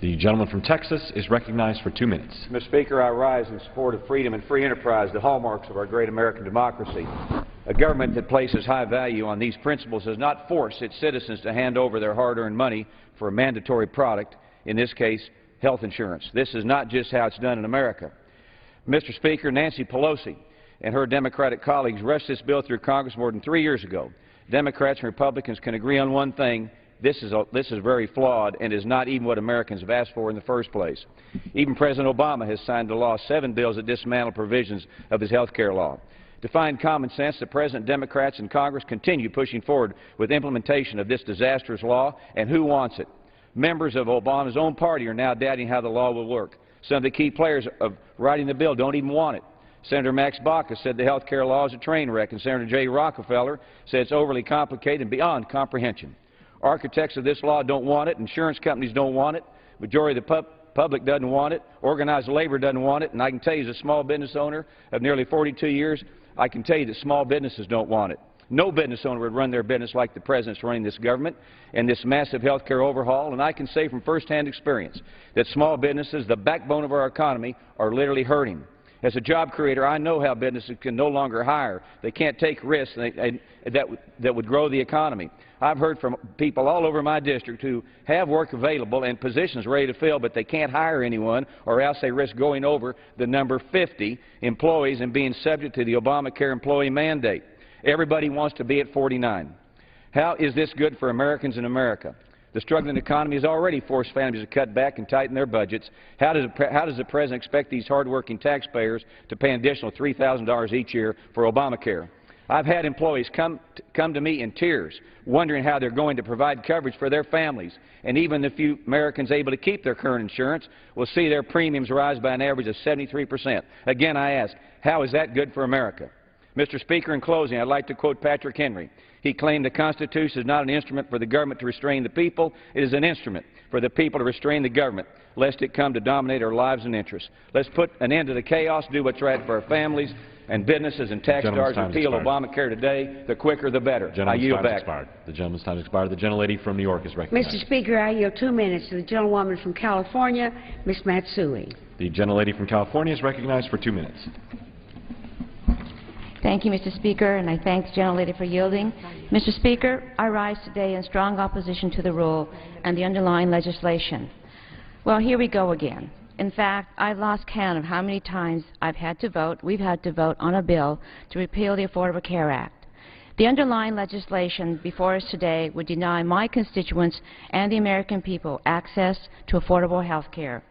The gentleman from Texas is recognized for 2 minutes. Mr. Speaker, I rise in support of freedom and free enterprise, the hallmarks of our great American democracy. A government that places high value on these principles does not force its citizens to hand over their hard-earned money for a mandatory product, in this case, health insurance. This is not just how it's done in America. Mr. Speaker, Nancy Pelosi and her Democratic colleagues rushed this bill through Congress more than 3 years ago. Democrats and Republicans can agree on one thing: this is very flawed and is not even what Americans have asked for in the first place. Even President Obama has signed into law 7 bills that dismantle provisions of his health care law. Defying common sense, the President, Democrats, and Congress continue pushing forward with implementation of this disastrous law, and who wants it? Members of Obama's own party are now doubting how the law will work. Some of the key players of writing the bill don't even want it. Senator Max Baucus said the health care law is a train wreck, and Senator Jay Rockefeller said it's overly complicated and beyond comprehension. Architects of this law don't want it. Insurance companies don't want it. Majority of the public doesn't want it. Organized labor doesn't want it. And I can tell you, as a small business owner of nearly 42 years, I can tell you that small businesses don't want it. No business owner would run their business like the President's running this government and this massive health care overhaul. And I can say from firsthand experience that small businesses, the backbone of our economy, are literally hurting. As a job creator, I know how businesses can no longer hire. They can't take risks that would grow the economy. I've heard from people all over my district who have work available and positions ready to fill, but they can't hire anyone, or else they risk going over the number 50 employees and being subject to the Obamacare employee mandate. Everybody wants to be at 49. How is this good for Americans in America? The struggling economy has already forced families to cut back and tighten their budgets. How does the President expect these hardworking taxpayers to pay an additional $3,000 each year for Obamacare? I've had employees come to me in tears, wondering how they're going to provide coverage for their families. And even the few Americans able to keep their current insurance will see their premiums rise by an average of 73%. Again, I ask, how is that good for America? Mr. Speaker, in closing, I'd like to quote Patrick Henry. He claimed the Constitution is not an instrument for the government to restrain the people. It is an instrument for the people to restrain the government, lest it come to dominate our lives and interests. Let's put an end to the chaos, do what's right for our families and businesses and tax dollars. Repeal Obamacare today. The quicker, the better. I yield back. The gentleman's time has expired. The gentlelady from New York is recognized. Mr. Speaker, I yield 2 minutes to the gentlewoman from California, Ms. Matsui. The gentlelady from California is recognized for 2 minutes. Thank you, Mr. Speaker, and I thank the gentlelady for yielding. Mr. Speaker, I rise today in strong opposition to the rule and the underlying legislation. Well, here we go again. In fact, I've lost count of how many times we've had to vote on a bill to repeal the Affordable Care Act. The underlying legislation before us today would deny my constituents and the American people access to affordable health care.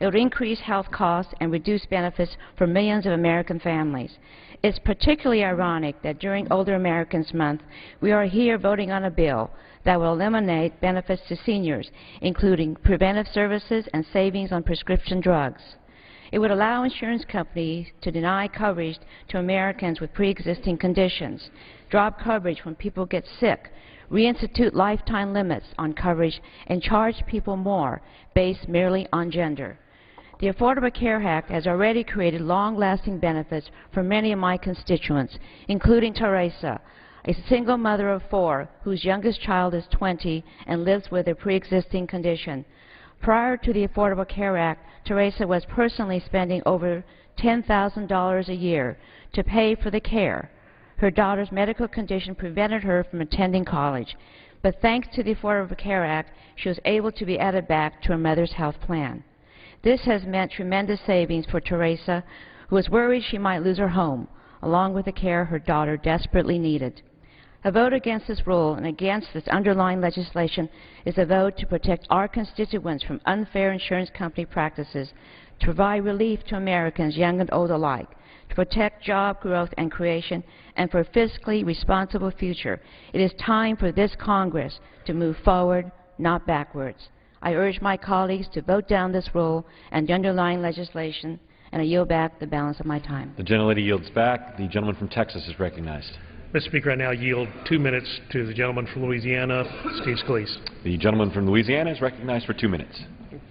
It would increase health costs and reduce benefits for millions of American families. It's particularly ironic that during Older Americans Month, we are here voting on a bill that will eliminate benefits to seniors, including preventive services and savings on prescription drugs. It would allow insurance companies to deny coverage to Americans with pre-existing conditions, drop coverage when people get sick, reinstitute lifetime limits on coverage, and charge people more based merely on gender. The Affordable Care Act has already created long-lasting benefits for many of my constituents, including Teresa, a single mother of 4 whose youngest child is 20 and lives with a pre-existing condition. Prior to the Affordable Care Act, Teresa was personally spending over $10,000 a year to pay for the care. Her daughter's medical condition prevented her from attending college, but thanks to the Affordable Care Act, she was able to be added back to her mother's health plan. This has meant tremendous savings for Teresa, who was worried she might lose her home, along with the care her daughter desperately needed. A vote against this rule and against this underlying legislation is a vote to protect our constituents from unfair insurance company practices, to provide relief to Americans, young and old alike, to protect job growth and creation, and for a fiscally responsible future. It is time for this Congress to move forward, not backwards. I urge my colleagues to vote down this rule and the underlying legislation, and I yield back the balance of my time. The gentlelady yields back. The gentleman from Texas is recognized. Mr. Speaker, I now yield 2 minutes to the gentleman from Louisiana, Steve Scalise. The gentleman from Louisiana is recognized for 2 minutes.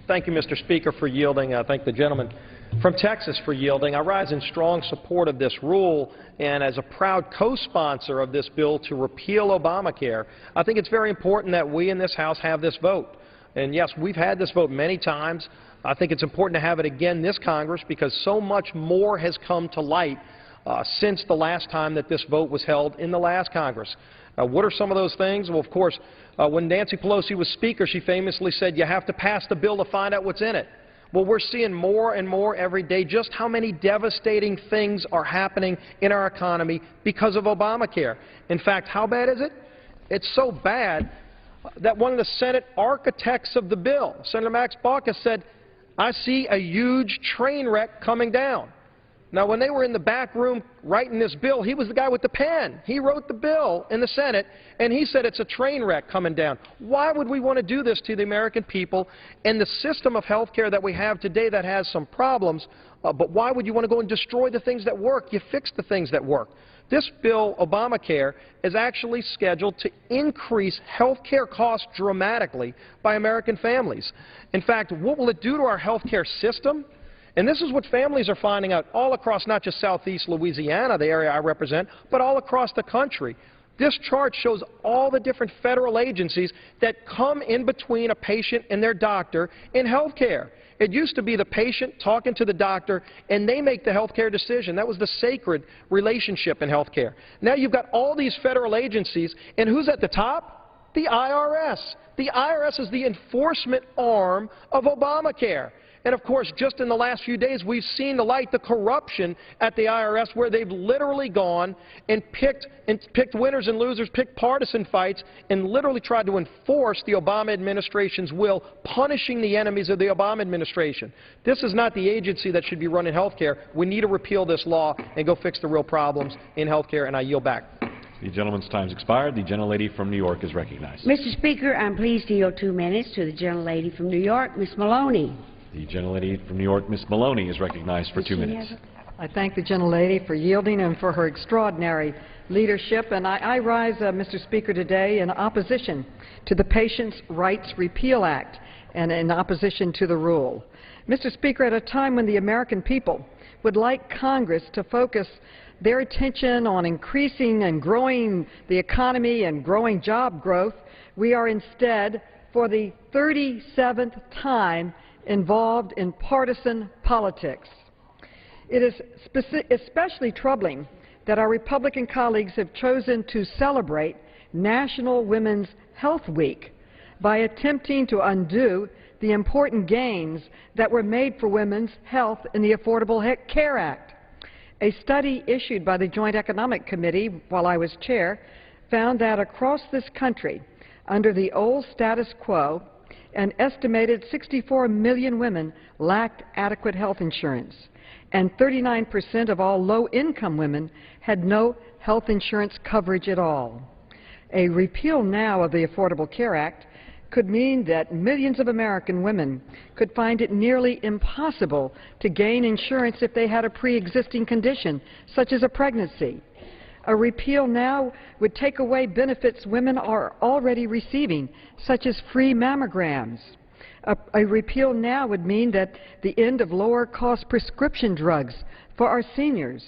Thank you, Mr. Speaker, for yielding. I thank the gentleman from Texas for yielding. I rise in strong support of this rule, and as a proud co-sponsor of this bill to repeal Obamacare, I think it's very important that we in this House have this vote. And yes, we've had this vote many times. I think it's important to have it again this Congress because so much more has come to light since the last time that this vote was held in the last Congress. What are some of those things? Well, of course, when Nancy Pelosi was Speaker, she famously said, you have to pass the bill to find out what's in it. Well, we're seeing more and more every day just how many devastating things are happening in our economy because of Obamacare. In fact, how bad is it? It's so bad that one of the Senate architects of the bill, Senator Max Baucus, said, I see a huge train wreck coming down. Now, when they were in the back room writing this bill, he was the guy with the pen. He wrote the bill in the Senate, and he said it's a train wreck coming down. Why would we want to do this to the American people and the system of health care that we have today that has some problems, but why would you want to go and destroy the things that work? You fix the things that work. This bill, Obamacare, is actually scheduled to increase health care costs dramatically by American families. In fact, what will it do to our health care system? And this is what families are finding out all across not just southeast Louisiana, the area I represent, but all across the country. This chart shows all the different federal agencies that come in between a patient and their doctor in health care. It used to be the patient talking to the doctor, and they make the health care decision. That was the sacred relationship in health care. Now you've got all these federal agencies, and who's at the top? The IRS. The IRS is the enforcement arm of Obamacare. And of course, just in the last few days, we've seen the corruption at the IRS where they've literally gone and picked winners and losers, picked partisan fights, and literally tried to enforce the Obama administration's will, punishing the enemies of the Obama administration. This is not the agency that should be running health care. We need to repeal this law and go fix the real problems in health care, and I yield back. The gentleman's time's expired. The gentlelady from New York is recognized. Mr. Speaker, I'm pleased to yield 2 minutes to the gentlelady from New York, Ms. Maloney. The gentlelady from New York, Ms. Maloney, is recognized for 2 minutes. I thank the gentlelady for yielding and for her extraordinary leadership. And I rise, Mr. Speaker, today in opposition to the Patients' Rights Repeal Act and in opposition to the rule. Mr. Speaker, at a time when the American people would like Congress to focus their attention on increasing and growing the economy and growing job growth, we are instead, for the 37th time, involved in partisan politics. It is especially troubling that our Republican colleagues have chosen to celebrate National Women's Health Week by attempting to undo the important gains that were made for women's health in the Affordable Care Act. A study issued by the Joint Economic Committee while I was chair found that across this country, under the old status quo, an estimated 64 million women lacked adequate health insurance, and 39% of all low-income women had no health insurance coverage at all. A repeal now of the Affordable Care Act could mean that millions of American women could find it nearly impossible to gain insurance if they had a pre-existing condition, such as a pregnancy. A repeal now would take away benefits women are already receiving, such as free mammograms. A repeal now would mean that the end of lower-cost prescription drugs for our seniors.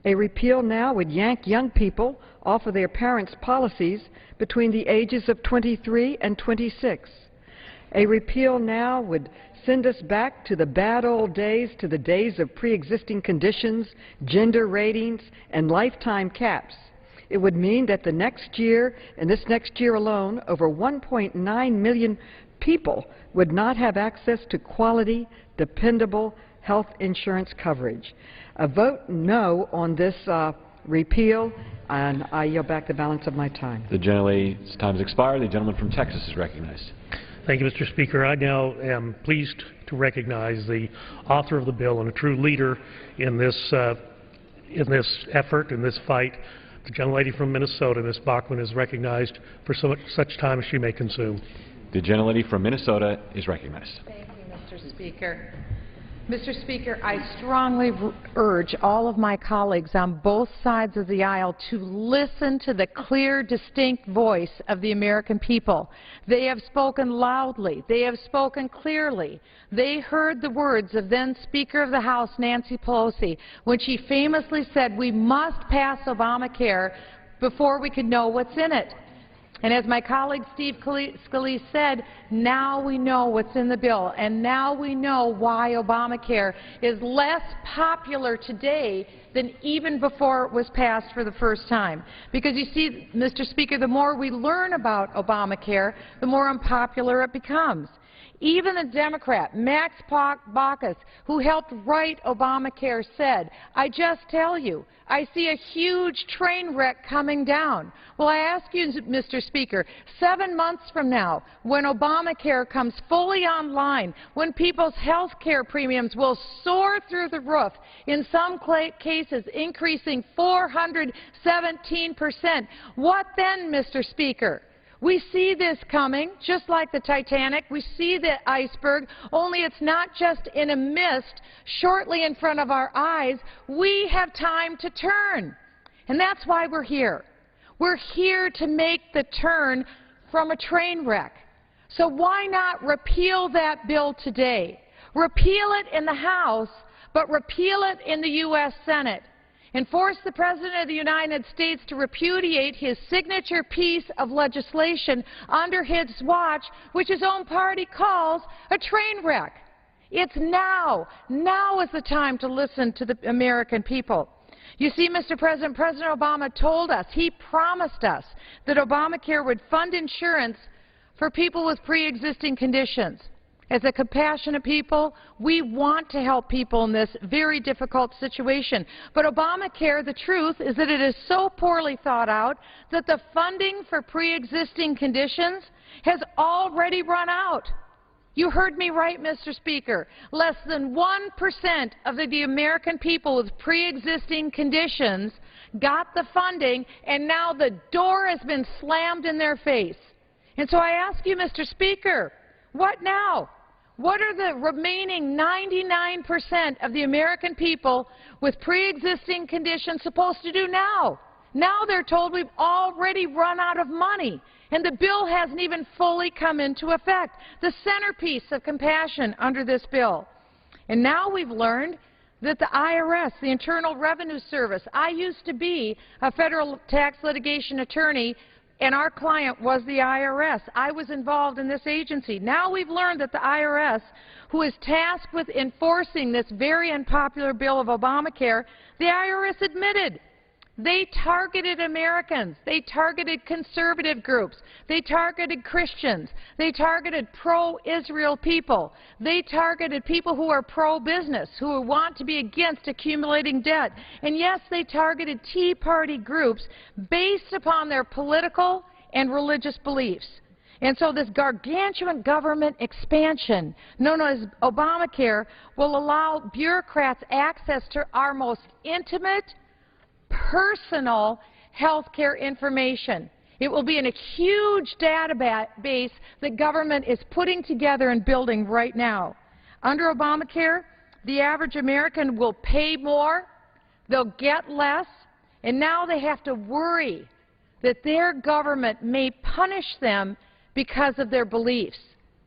A repeal now would yank young people off of their parents' policies between the ages of 23 and 26. A repeal now would send us back to the bad old days, to the days of pre-existing conditions, gender ratings, and lifetime caps. It would mean that the next year, and this next year alone, over 1.9 million people would not have access to quality, dependable health insurance coverage. A vote no on this repeal, and I yield back the balance of my time. The gentlelady's time has expired. The gentleman from Texas is recognized. Thank you, Mr. Speaker. I now am pleased to recognize the author of the bill and a true leader in this effort, in this fight. The gentlelady from Minnesota, Ms. Bachmann, is recognized for such time as she may consume. The gentlelady from Minnesota is recognized. Thank you, Mr. Speaker. Mr. Speaker, I strongly urge all of my colleagues on both sides of the aisle to listen to the clear, distinct voice of the American people. They have spoken loudly. They have spoken clearly. They heard the words of then Speaker of the House, Nancy Pelosi, when she famously said, we must pass Obamacare before we can know what's in it. And as my colleague Steve Scalise said, now we know what's in the bill, and now we know why Obamacare is less popular today than even before it was passed for the first time. Because you see, Mr. Speaker, the more we learn about Obamacare, the more unpopular it becomes. Even the Democrat, Max Baucus, who helped write Obamacare, said, "I just tell you, I see a huge train wreck coming down." Well, I ask you, Mr. Speaker, 7 months from now, when Obamacare comes fully online, when people's health care premiums will soar through the roof, in some cases increasing 417%, what then, Mr. Speaker? We see this coming, just like the Titanic. We see the iceberg, only it's not just in a mist shortly in front of our eyes. We have time to turn. And that's why we're here. We're here to make the turn from a train wreck. So why not repeal that bill today? Repeal it in the House, but repeal it in the U.S. Senate. And force the President of the United States to repudiate his signature piece of legislation under his watch, which his own party calls a train wreck. It's now. Now is the time to listen to the American people. You see, Mr. President, President Obama told us, he promised us, that Obamacare would fund insurance for people with pre-existing conditions. As a compassionate people, we want to help people in this very difficult situation. But Obamacare, the truth is that it is so poorly thought out that the funding for pre-existing conditions has already run out. You heard me right, Mr. Speaker. Less than 1% of the American people with pre-existing conditions got the funding, and now the door has been slammed in their face. And so I ask you, Mr. Speaker, what now? What are the remaining 99% of the American people with pre-existing conditions supposed to do now? Now they're told we've already run out of money, and the bill hasn't even fully come into effect, the centerpiece of compassion under this bill. And now we've learned that the IRS, the Internal Revenue Service, I used to be a federal tax litigation attorney, and our client was the IRS. I was involved in this agency. Now we've learned that the IRS, who is tasked with enforcing this very unpopular bill of Obamacare, the IRS admitted they targeted Americans. They targeted conservative groups. They targeted Christians. They targeted pro-Israel people. They targeted people who are pro-business, who want to be against accumulating debt. And yes, they targeted Tea Party groups based upon their political and religious beliefs. And so this gargantuan government expansion, known as Obamacare, will allow bureaucrats access to our most intimate, personal health care information. It will be in a huge database that government is putting together and building right now. Under Obamacare, the average American will pay more, they'll get less, and now they have to worry that their government may punish them because of their beliefs.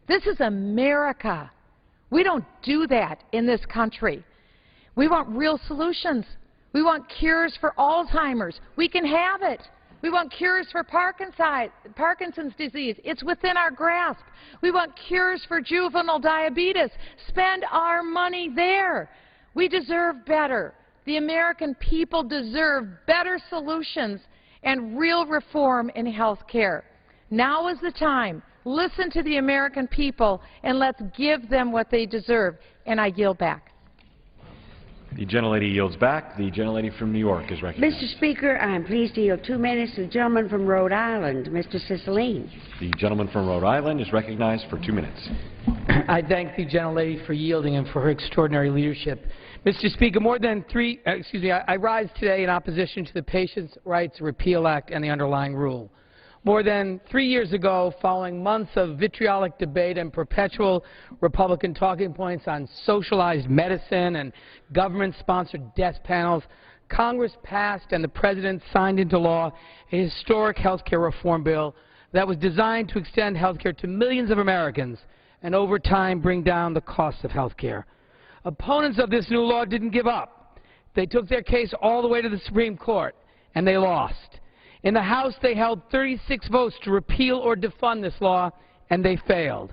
This is America. We don't do that in this country. We want real solutions. We want cures for Alzheimer's. We can have it. We want cures for Parkinson's disease. It's within our grasp. We want cures for juvenile diabetes. Spend our money there. We deserve better. The American people deserve better solutions and real reform in health care. Now is the time. Listen to the American people, and let's give them what they deserve. And I yield back. The gentlelady yields back. The gentlelady from New York is recognized. Mr. Speaker, I am pleased to yield 2 minutes to the gentleman from Rhode Island, Mr. Cicilline. The gentleman from Rhode Island is recognized for 2 minutes. I thank the gentlelady for yielding and for her extraordinary leadership. Mr. Speaker, I rise today in opposition to the Patients' Rights Repeal Act and the underlying rule. More than 3 years ago, following months of vitriolic debate and perpetual Republican talking points on socialized medicine and government-sponsored death panels, Congress passed and the President signed into law a historic health care reform bill that was designed to extend health care to millions of Americans and over time bring down the cost of health care. Opponents of this new law didn't give up. They took their case all the way to the Supreme Court, and they lost. In the House, they held 36 votes to repeal or defund this law, and they failed.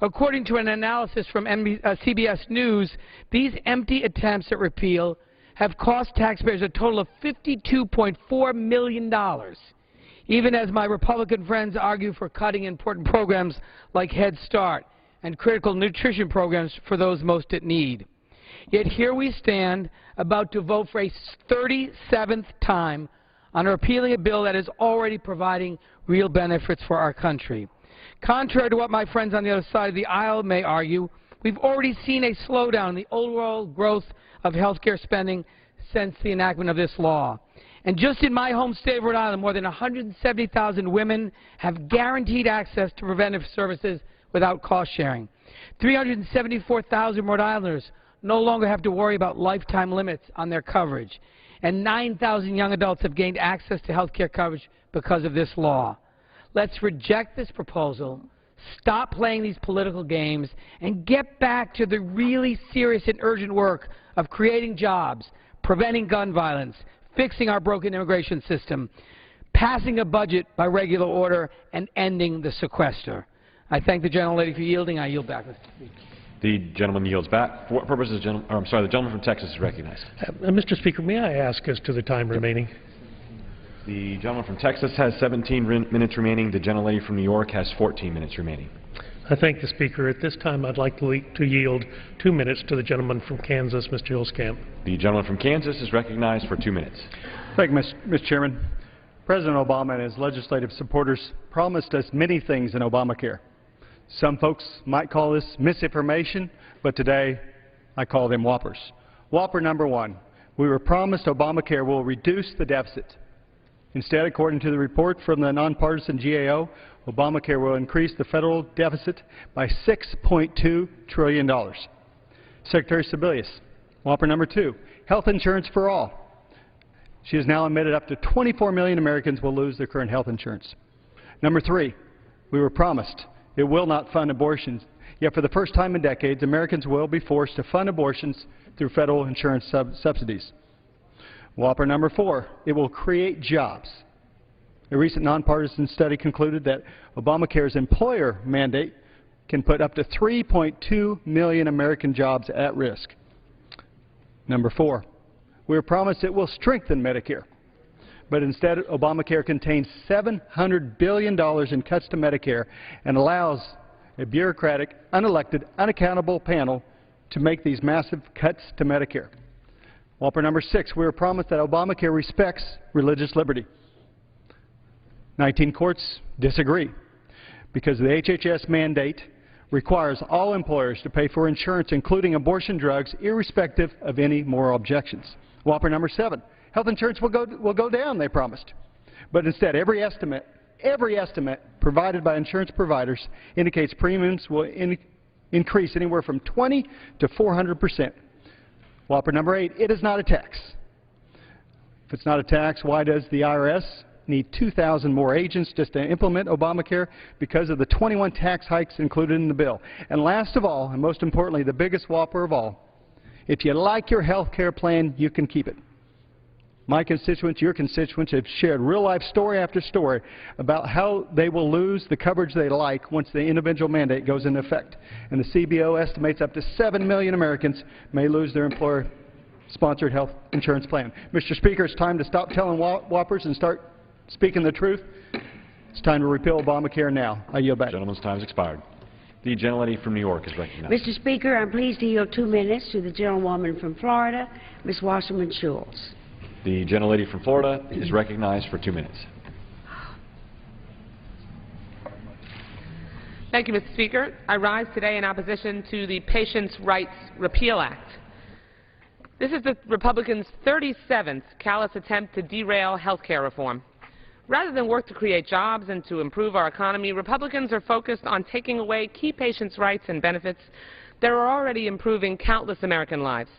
According to an analysis from CBS News, these empty attempts at repeal have cost taxpayers a total of $52.4 million, even as my Republican friends argue for cutting important programs like Head Start and critical nutrition programs for those most in need. Yet here we stand, about to vote for a 37th time on repealing a bill that is already providing real benefits for our country. Contrary to what my friends on the other side of the aisle may argue, we've already seen a slowdown in the overall growth of health care spending since the enactment of this law. And just in my home state of Rhode Island, more than 170,000 women have guaranteed access to preventive services without cost sharing. 374,000 Rhode Islanders no longer have to worry about lifetime limits on their coverage. And 9,000 young adults have gained access to health care coverage because of this law. Let's reject this proposal, stop playing these political games, and get back to the really serious and urgent work of creating jobs, preventing gun violence, fixing our broken immigration system, passing a budget by regular order, and ending the sequester. I thank the gentlelady for yielding. I yield back, Mr. Speaker. The gentleman yields back. For what purposes, the gentleman from Texas is recognized. Mr. Speaker, may I ask as to the time remaining? The gentleman from Texas has 17 minutes remaining. The gentlelady from New York has 14 minutes remaining. I thank the Speaker. At this time, I'd like to yield 2 minutes to the gentleman from Kansas, Mr. Hilskamp. The gentleman from Kansas is recognized for 2 minutes. Thank you, Mr. Chairman. President Obama and his legislative supporters promised us many things in Obamacare. Some folks might call this misinformation, but today I call them whoppers. Whopper number one, we were promised Obamacare will reduce the deficit. Instead, according to the report from the nonpartisan GAO, Obamacare will increase the federal deficit by $6.2 trillion. Secretary Sebelius, whopper number two, health insurance for all. She has now admitted up to 24 million Americans will lose their current health insurance. Number three, we were promised it will not fund abortions, yet for the first time in decades, Americans will be forced to fund abortions through federal insurance subsidies. Whopper number four, it will create jobs. A recent nonpartisan study concluded that Obamacare's employer mandate can put up to 3.2 million American jobs at risk. Number four, we were promised it will strengthen Medicare. But instead, Obamacare contains $700 billion in cuts to Medicare and allows a bureaucratic, unelected, unaccountable panel to make these massive cuts to Medicare. Whopper number six, we were promised that Obamacare respects religious liberty. 19 courts disagree because the HHS mandate requires all employers to pay for insurance, including abortion drugs, irrespective of any moral objections. Whopper number seven, health insurance will go down, they promised. But instead, every estimate provided by insurance providers indicates premiums will increase anywhere from 20 to 400%. Whopper number eight, it is not a tax. If it's not a tax, why does the IRS need 2,000 more agents just to implement Obamacare? Because of the 21 tax hikes included in the bill. And last of all, and most importantly, the biggest whopper of all, if you like your health care plan, you can keep it. My constituents, your constituents, have shared real-life story after story about how they will lose the coverage they like once the individual mandate goes into effect. And the CBO estimates up to 7 million Americans may lose their employer-sponsored health insurance plan. Mr. Speaker, it's time to stop telling whoppers and start speaking the truth. It's time to repeal Obamacare now. I yield back. The gentleman's time has expired. The gentlelady from New York is recognized. Mr. Speaker, I'm pleased to yield 2 minutes to the gentlewoman from Florida, Ms. Wasserman Schultz. The gentlelady from Florida is recognized for 2 minutes. Thank you, Mr. Speaker. I rise today in opposition to the Patients' Rights Repeal Act. This is the Republicans' 37th callous attempt to derail health care reform. Rather than work to create jobs and to improve our economy, Republicans are focused on taking away key patients' rights and benefits that are already improving countless American lives.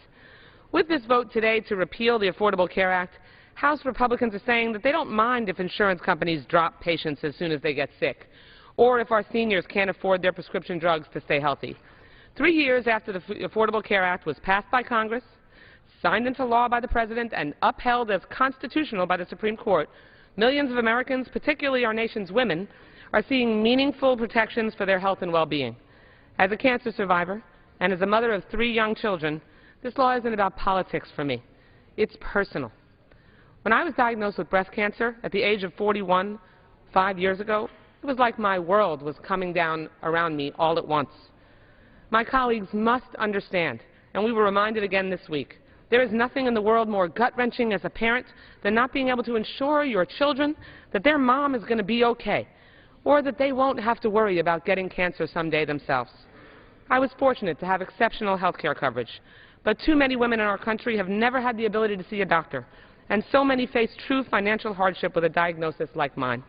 With this vote today to repeal the Affordable Care Act, House Republicans are saying that they don't mind if insurance companies drop patients as soon as they get sick, or if our seniors can't afford their prescription drugs to stay healthy. 3 years after the Affordable Care Act was passed by Congress, signed into law by the President, and upheld as constitutional by the Supreme Court, Millions of Americans, particularly our nation's women, are seeing meaningful protections for their health and well-being. As a cancer survivor and as a mother of 3 young children, this law isn't about politics for me. It's personal. When I was diagnosed with breast cancer at the age of 41, 5 years ago, it was like my world was coming down around me all at once. My colleagues must understand, and we were reminded again this week, there is nothing in the world more gut-wrenching as a parent than not being able to ensure your children that their mom is going to be okay, or that they won't have to worry about getting cancer someday themselves. I was fortunate to have exceptional health care coverage, but too many women in our country have never had the ability to see a doctor, and so many face true financial hardship with a diagnosis like mine.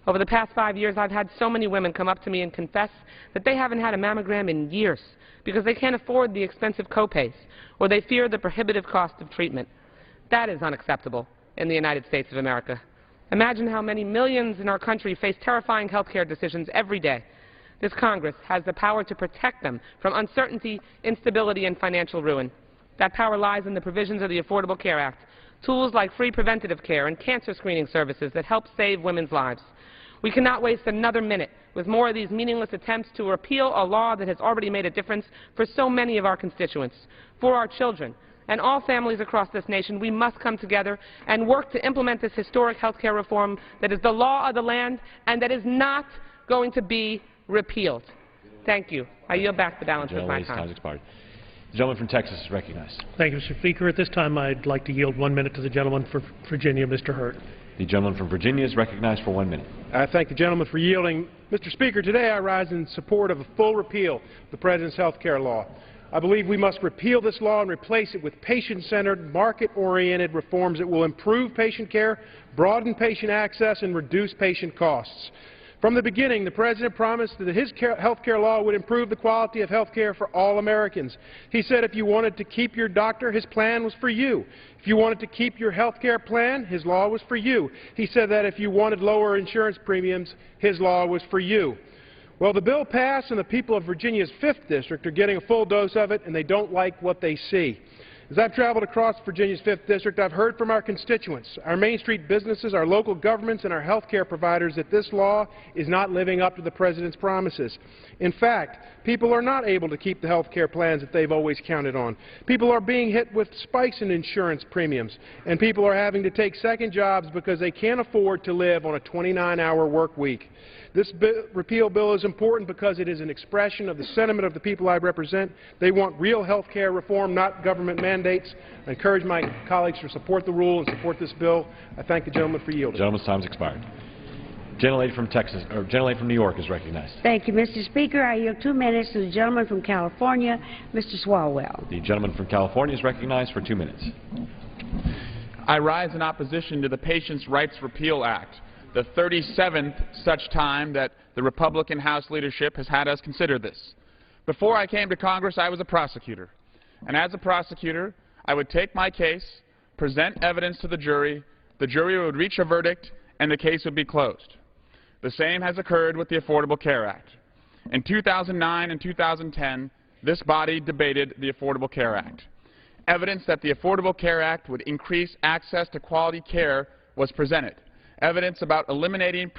Over the past 5 years, I've had so many women come up to me and confess that they haven't had a mammogram in years because they can't afford the expensive copays or they fear the prohibitive cost of treatment. That is unacceptable in the United States of America. Imagine how many millions in our country face terrifying health care decisions every day. This Congress has the power to protect them from uncertainty, instability, and financial ruin. That power lies in the provisions of the Affordable Care Act, tools like free preventative care and cancer screening services that help save women's lives. We cannot waste another minute with more of these meaningless attempts to repeal a law that has already made a difference for so many of our constituents. For our children and all families across this nation, we must come together and work to implement this historic health care reform that is the law of the land and that is not going to be repealed. Thank you. I yield back the balance of my time. Expired. The gentleman from Texas is recognized. Thank you, Mr. Speaker. At this time, I'd like to yield 1 minute to the gentleman from Virginia, Mr. Hurt. The gentleman from Virginia is recognized for 1 minute. I thank the gentleman for yielding. Mr. Speaker, today I rise in support of a full repeal of the President's health care law. I believe we must repeal this law and replace it with patient-centered, market-oriented reforms that will improve patient care, broaden patient access, and reduce patient costs. From the beginning, the President promised that his health care law would improve the quality of health care for all Americans. He said if you wanted to keep your doctor, his plan was for you. If you wanted to keep your health care plan, his law was for you. He said that if you wanted lower insurance premiums, his law was for you. Well, the bill passed, and the people of Virginia's 5th District are getting a full dose of it, and they don't like what they see. As I've traveled across Virginia's 5th District, I've heard from our constituents, our Main Street businesses, our local governments, and our health care providers that this law is not living up to the President's promises. In fact, people are not able to keep the health care plans that they've always counted on. People are being hit with spikes in insurance premiums, and people are having to take second jobs because they can't afford to live on a 29-hour work week. This repeal bill is important because it is an expression of the sentiment of the people I represent. They want real health care reform, not government mandates. I encourage my colleagues to support the rule and support this bill. I thank the gentleman for yielding. The gentleman's time has expired. Gentlelady from Texas, or gentlelady from New York is recognized. Thank you, Mr. Speaker. I yield 2 minutes to the gentleman from California, Mr. Swalwell. The gentleman from California is recognized for 2 minutes. I rise in opposition to the Patients' Rights Repeal Act, the 37th such time that the Republican House leadership has had us consider this. Before I came to Congress, I was a prosecutor. And as a prosecutor, I would take my case, present evidence to the jury would reach a verdict, and the case would be closed. The same has occurred with the Affordable Care Act. In 2009 and 2010, this body debated the Affordable Care Act. Evidence that the Affordable Care Act would increase access to quality care was presented. Evidence about eliminating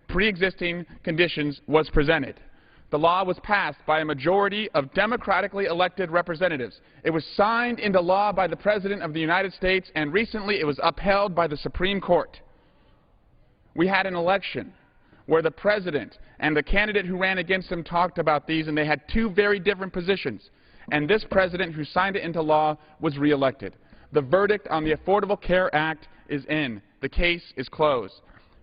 pre-existing conditions was presented. The law was passed by a majority of democratically elected representatives. It was signed into law by the President of the United States, and recently it was upheld by the Supreme Court. We had an election where the President and the candidate who ran against him talked about these, and they had 2 very different positions. And this President who signed it into law was reelected. The verdict on the Affordable Care Act is in. The case is closed.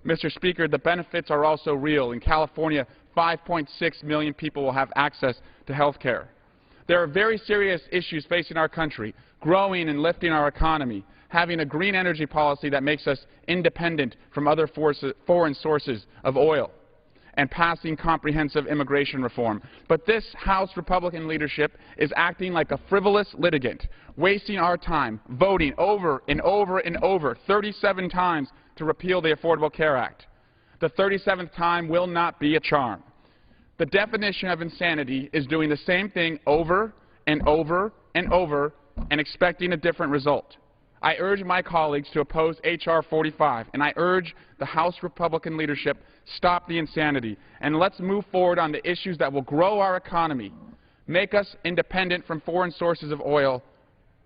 Mr. Speaker, the benefits are also real. In California, 5.6 million people will have access to health care. There are very serious issues facing our country: growing and lifting our economy, having a green energy policy that makes us independent from other foreign sources of oil, and passing comprehensive immigration reform. But this House Republican leadership is acting like a frivolous litigant, wasting our time, voting over and over and over 37 times to repeal the Affordable Care Act. The 37th time will not be a charm. The definition of insanity is doing the same thing over and over and over and expecting a different result. I urge my colleagues to oppose H.R. 45, and I urge the House Republican leadership, stop the insanity, and let's move forward on the issues that will grow our economy, make us independent from foreign sources of oil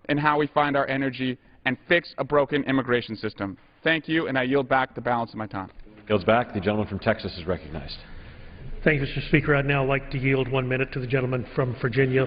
and how we find our energy, and fix a broken immigration system. Thank you, and I yield back the balance of my time. Yields back. The gentleman from Texas is recognized. Thank you, Mr. Speaker. I'd now like to yield 1 minute to the gentleman from Virginia.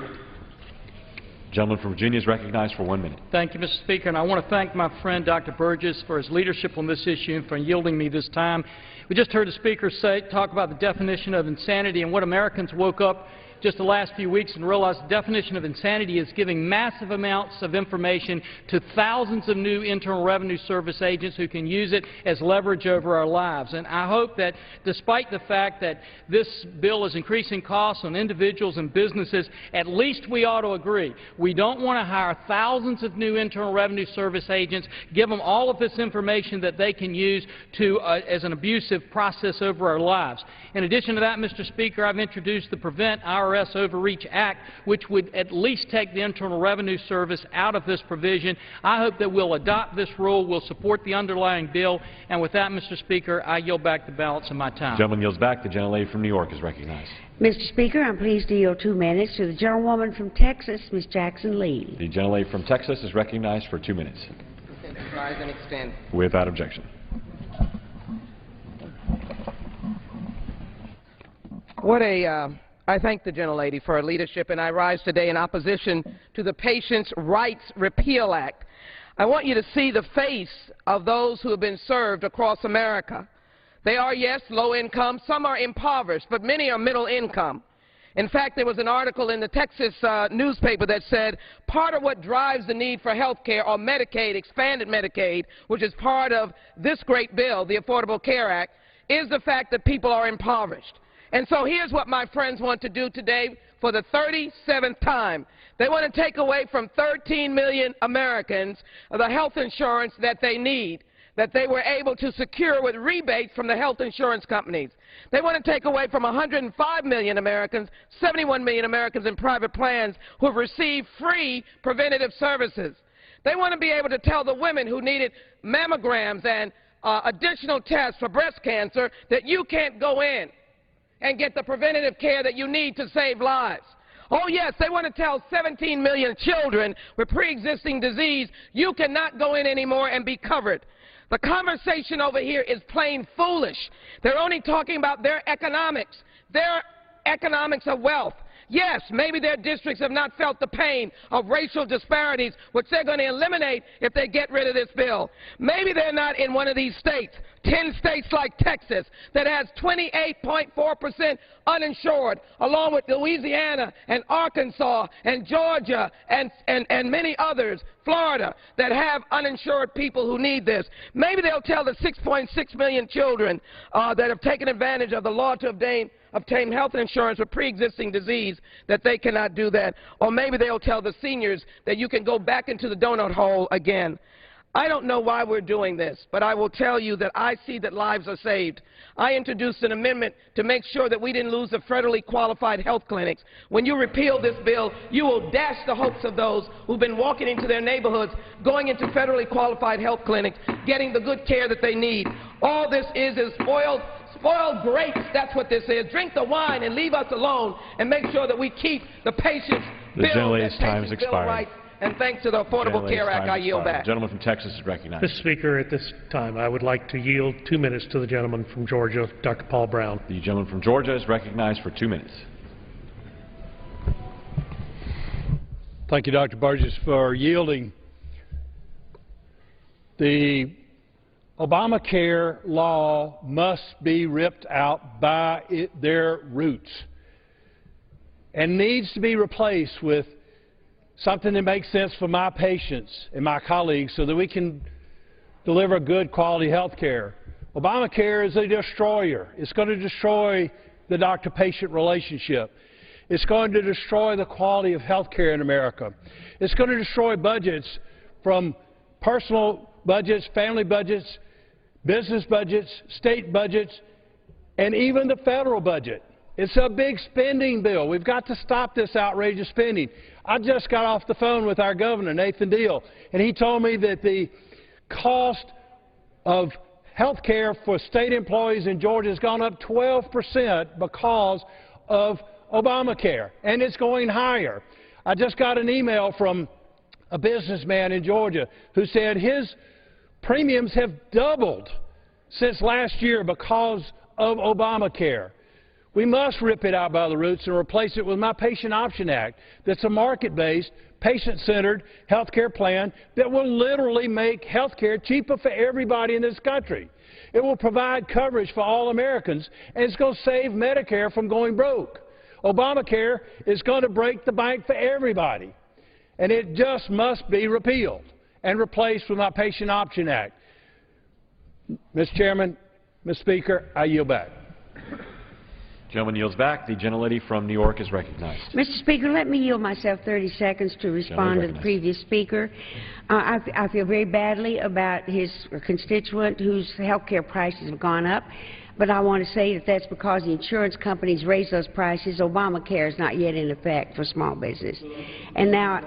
Gentleman from Virginia is recognized for 1 minute. Thank you, Mr. Speaker, and I want to thank my friend Dr. Burgess for his leadership on this issue and for yielding me this time. We just heard the Speaker talk about the definition of insanity and what Americans woke up just the last few weeks and realized the definition of insanity is giving massive amounts of information to thousands of new Internal Revenue Service agents who can use it as leverage over our lives. And I hope that despite the fact that this bill is increasing costs on individuals and businesses, at least we ought to agree. We don't want to hire thousands of new Internal Revenue Service agents, give them all of this information that they can use to, as an abusive process over our lives. In addition to that, Mr. Speaker, I've introduced the Prevent IRS Overreach Act, which would at least take the Internal Revenue Service out of this provision. I hope that we'll adopt this rule, we'll support the underlying bill, and with that, Mr. Speaker, I yield back the balance of my time. The gentleman yields back. The gentlelady from New York is recognized. Mr. Speaker, I'm pleased to yield 2 minutes to the gentlewoman from Texas, Ms. Jackson Lee. The gentlelady from Texas is recognized for 2 minutes. Rise and extend. Without objection. I thank the gentlelady for her leadership, and I rise today in opposition to the Patients' Rights Repeal Act. I want you to see the face of those who have been served across America. They are, yes, low income. Some are impoverished, but many are middle income. In fact, there was an article in the Texas newspaper that said part of what drives the need for health care, or Medicaid, expanded Medicaid, which is part of this great bill, the Affordable Care Act, is the fact that people are impoverished. And so here's what my friends want to do today for the 37th time. They want to take away from 13 million Americans the health insurance that they need, that they were able to secure with rebates from the health insurance companies. They want to take away from 105 million Americans, 71 million Americans in private plans who have received free preventative services. They want to be able to tell the women who needed mammograms and additional tests for breast cancer that you can't go in and get the preventative care that you need to save lives. Oh, yes, they want to tell 17 million children with pre-existing disease, you cannot go in anymore and be covered. The conversation over here is plain foolish. They're only talking about their economics of wealth. Yes, maybe their districts have not felt the pain of racial disparities, which they're going to eliminate if they get rid of this bill. Maybe they're not in one of these states, 10 states like Texas, that has 28.4% uninsured, along with Louisiana and Arkansas and Georgia and many others, Florida, that have uninsured people who need this. Maybe they'll tell the 6.6 million children that have taken advantage of the law to obtain health insurance with pre-existing disease that they cannot do that. Or maybe they'll tell the seniors that you can go back into the donut hole again. I don't know why we're doing this, but I will tell you that I see that lives are saved. I introduced an amendment to make sure that we didn't lose the federally qualified health clinics. When you repeal this bill, you will dash the hopes of those who've been walking into their neighborhoods, going into federally qualified health clinics, getting the good care that they need. All this is spoiled grapes. That's what this is. Drink the wine and leave us alone, and make sure that we keep the patients' bill, that patients' bill of rights. And thanks to the Affordable Care Act, I yield back. The gentleman from Texas is recognized. Mr. Speaker, at this time, I would like to yield 2 minutes to the gentleman from Georgia, Dr. Paul Brown. The gentleman from Georgia is recognized for 2 minutes. Thank you, Dr. Burgess, for yielding. The Obamacare law must be ripped out by their roots and needs to be replaced with something that makes sense for my patients and my colleagues so that we can deliver good quality health care. Obamacare is a destroyer. It's going to destroy the doctor-patient relationship. It's going to destroy the quality of health care in America. It's going to destroy budgets, from personal budgets, family budgets, business budgets, state budgets, and even the federal budget. It's a big spending bill. We've got to stop this outrageous spending. I just got off the phone with our governor, Nathan Deal, and he told me that the cost of health care for state employees in Georgia has gone up 12% because of Obamacare, and it's going higher. I just got an email from a businessman in Georgia who said his premiums have doubled since last year because of Obamacare. We must rip it out by the roots and replace it with my Patient Option Act that's a market-based, patient-centered health care plan that will literally make health care cheaper for everybody in this country. It will provide coverage for all Americans, and it's going to save Medicare from going broke. Obamacare is going to break the bank for everybody, and it just must be repealed and replaced with my Patient Option Act. Mr. Chairman, Mr. Speaker, I yield back. Gentleman yields back. The gentlelady from New York is recognized. Mr. Speaker, let me yield myself 30 seconds to respond to the previous speaker. I feel very badly about his constituent whose health care prices have gone up, but I want to say that that's because the insurance companies raised those prices. Obamacare is not yet in effect for small business. And now,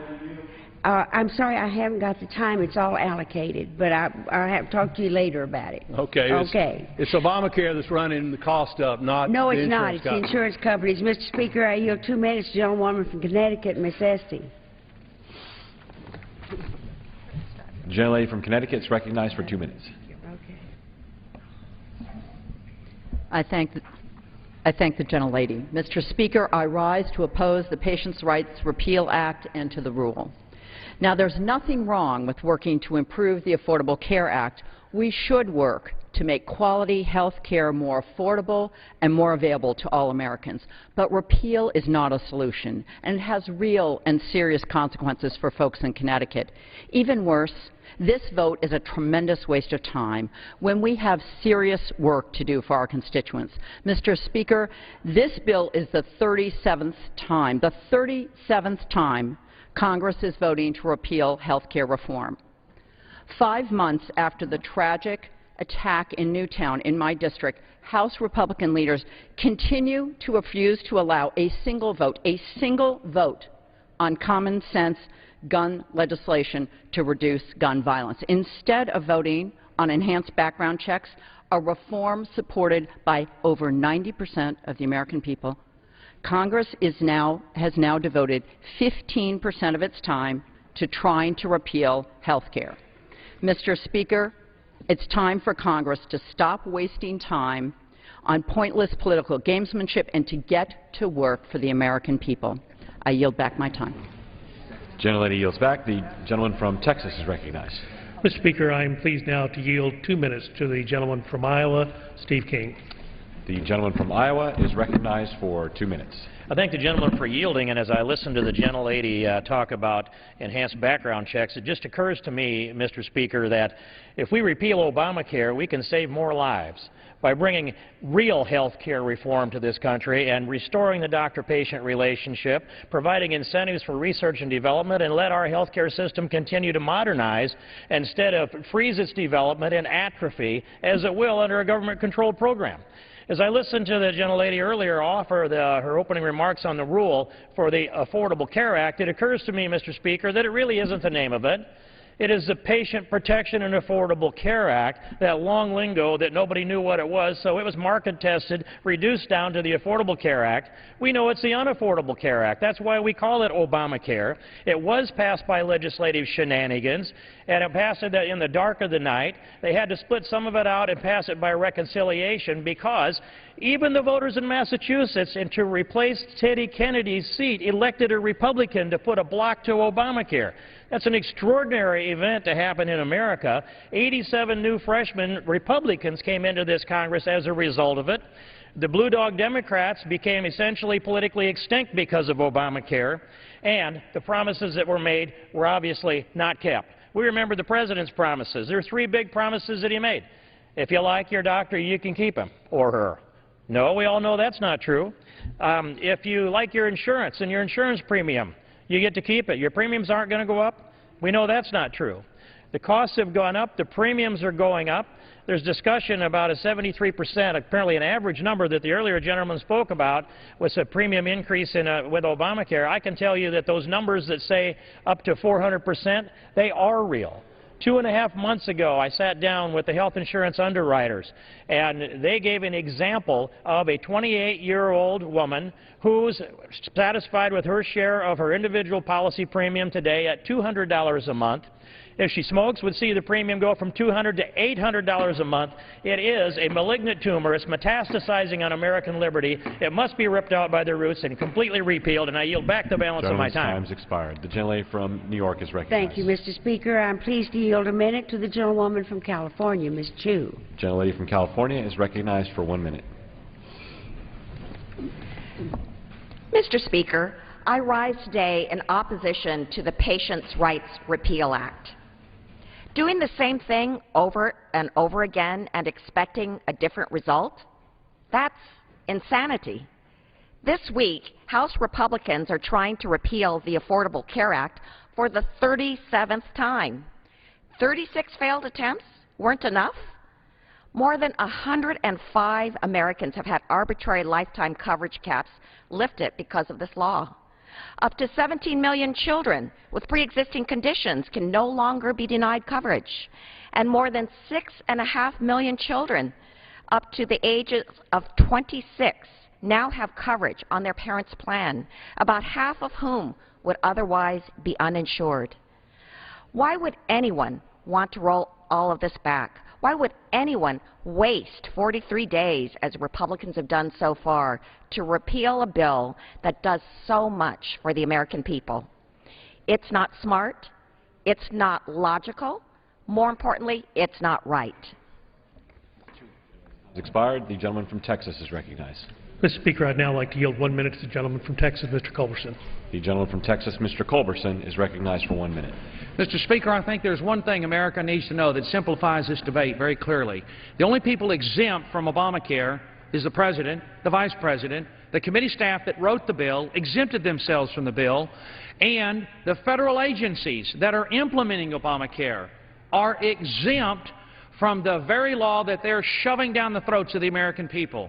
I'm sorry I haven't got the time. It's all allocated, but I'll have to talk to you later about it. Okay. Okay. It's Obamacare that's running the cost up, not No, the it's not. insurance It's the company. insurance companies. Mr. Speaker, I yield 2 minutes to the gentlewoman from Connecticut, Miss Esty. The gentlelady from Connecticut is recognized for 2 minutes. I thank the gentlelady. Mr. Speaker, I rise to oppose the Patients' Rights Repeal Act and to the rule. Now, there's nothing wrong with working to improve the Affordable Care Act. We should work to make quality health care more affordable and more available to all Americans. But repeal is not a solution, and it has real and serious consequences for folks in Connecticut. Even worse, this vote is a tremendous waste of time when we have serious work to do for our constituents. Mr. Speaker, this bill is the 37th time Congress is voting to repeal health care reform. 5 months after the tragic attack in Newtown in my district, House Republican leaders continue to refuse to allow a single vote on common sense gun legislation to reduce gun violence. Instead of voting on enhanced background checks, a reform supported by over 90% of the American people, Congress has now devoted 15% of its time to trying to repeal health care. Mr. Speaker, it's time for Congress to stop wasting time on pointless political gamesmanship and to get to work for the American people. I yield back my time. Gentlelady yields back. The gentleman from Texas is recognized. Mr. Speaker, I am pleased now to yield 2 minutes to the gentleman from Iowa, Steve King. The gentleman from Iowa is recognized for 2 minutes. I thank the gentleman for yielding, and as I listen to the gentlelady talk about enhanced background checks, it just occurs to me, Mr. Speaker, that if we repeal Obamacare, we can save more lives by bringing real health care reform to this country and restoring the doctor-patient relationship, providing incentives for research and development, and let our health care system continue to modernize instead of freeze its development and atrophy, as it will under a government-controlled program. As I listened to the gentlelady earlier offer her opening remarks on the rule for the Affordable Care Act, it occurs to me, Mr. Speaker, that it really isn't the name of it. It is the Patient Protection and Affordable Care Act, that long lingo that nobody knew what it was, so it was market tested, reduced down to the Affordable Care Act. We know it's the Unaffordable Care Act. That's why we call it Obamacare. It was passed by legislative shenanigans, and it passed it in the dark of the night. They had to split some of it out and pass it by reconciliation because even the voters in Massachusetts, and to replace Teddy Kennedy's seat, elected a Republican to put a block to Obamacare. That's an extraordinary event to happen in America. 87 new freshman Republicans came into this Congress as a result of it. The Blue Dog Democrats became essentially politically extinct because of Obamacare, and the promises that were made were obviously not kept. We remember the President's promises. There are 3 big promises that he made. If you like your doctor, you can keep him or her. No, we all know that's not true. If you like your insurance and your insurance premium, you get to keep it. Your premiums aren't going to go up. We know that's not true. The costs have gone up. The premiums are going up. There's discussion about a 73%, apparently an average number that the earlier gentleman spoke about was a premium increase with Obamacare. I can tell you that those numbers that say up to 400%, they are real. 2.5 months ago, I sat down with the health insurance underwriters, and they gave an example of a 28-year-old woman who's satisfied with her share of her individual policy premium today at $200 a month. If she smokes, would see the premium go from $200 to $800 a month. It is a malignant tumor. It's metastasizing on American liberty. It must be ripped out by the roots and completely repealed, and I yield back the balance of my time. Time's expired. The gentlelady from New York is recognized. Thank you, Mr. Speaker. I'm pleased to yield a minute to the gentlewoman from California, Ms. Chu. The gentlelady from California is recognized for 1 minute. Mr. Speaker, I rise today in opposition to the Patients' Rights Repeal Act. Doing the same thing over and over again and expecting a different result? That's insanity. This week, House Republicans are trying to repeal the Affordable Care Act for the 37th time. 36 failed attempts weren't enough? More than 105 Americans have had arbitrary lifetime coverage caps lifted because of this law. Up to 17 million children with pre-existing conditions can no longer be denied coverage. And more than 6.5 million children up to the ages of 26 now have coverage on their parents' plan, about half of whom would otherwise be uninsured. Why would anyone want to roll all of this back? Why would anyone waste 43 days, as Republicans have done so far, to repeal a bill that does so much for the American people? It's not smart. It's not logical. More importantly, it's not right. Expired. The gentleman from Texas is recognized. Mr. Speaker, I'd now like to yield 1 minute to the gentleman from Texas, Mr. Culberson. The gentleman from Texas, Mr. Culberson, is recognized for 1 minute. Mr. Speaker, I think there's one thing America needs to know that simplifies this debate very clearly. The only people exempt from Obamacare is the President, the Vice President, the committee staff that wrote the bill, exempted themselves from the bill, and the federal agencies that are implementing Obamacare are exempt from the very law that they're shoving down the throats of the American people.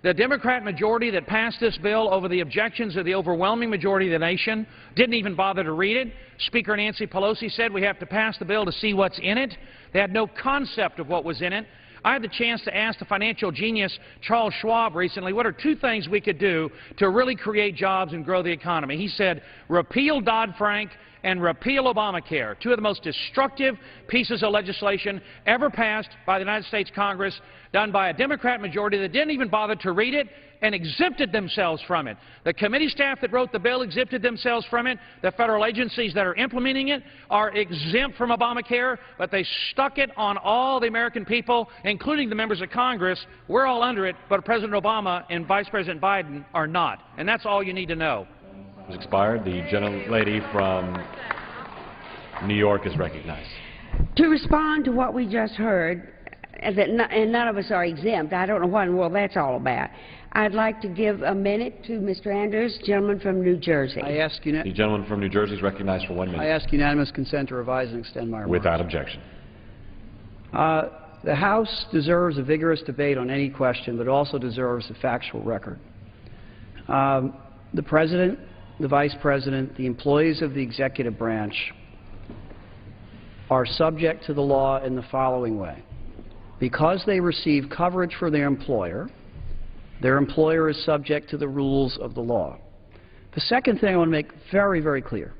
The Democrat majority that passed this bill over the objections of the overwhelming majority of the nation didn't even bother to read it. Speaker Nancy Pelosi said we have to pass the bill to see what's in it. They had no concept of what was in it. I had the chance to ask the financial genius Charles Schwab recently, what are 2 things we could do to really create jobs and grow the economy? He said, repeal Dodd-Frank and repeal Obamacare, 2 of the most destructive pieces of legislation ever passed by the United States Congress, done by a Democrat majority that didn't even bother to read it and exempted themselves from it. The committee staff that wrote the bill exempted themselves from it. The federal agencies that are implementing it are exempt from Obamacare, but they stuck it on all the American people, including the members of Congress. We're all under it, but President Obama and Vice President Biden are not. And that's all you need to know. Has expired. The gentlelady from New York is recognized. To respond to what we just heard, and none of us are exempt, I don't know what in the world that's all about. I'd like to give a minute to Mr. Andrews, gentleman from New Jersey. The gentleman from New Jersey is recognized for 1 minute. I ask unanimous consent to revise and extend my remarks. Without objection. The House deserves a vigorous debate on any question, but it also deserves a factual record. The President, the Vice President, the employees of the executive branch are subject to the law in the following way. Because they receive coverage for their employer is subject to the rules of the law. The second thing I want to make very, very clear.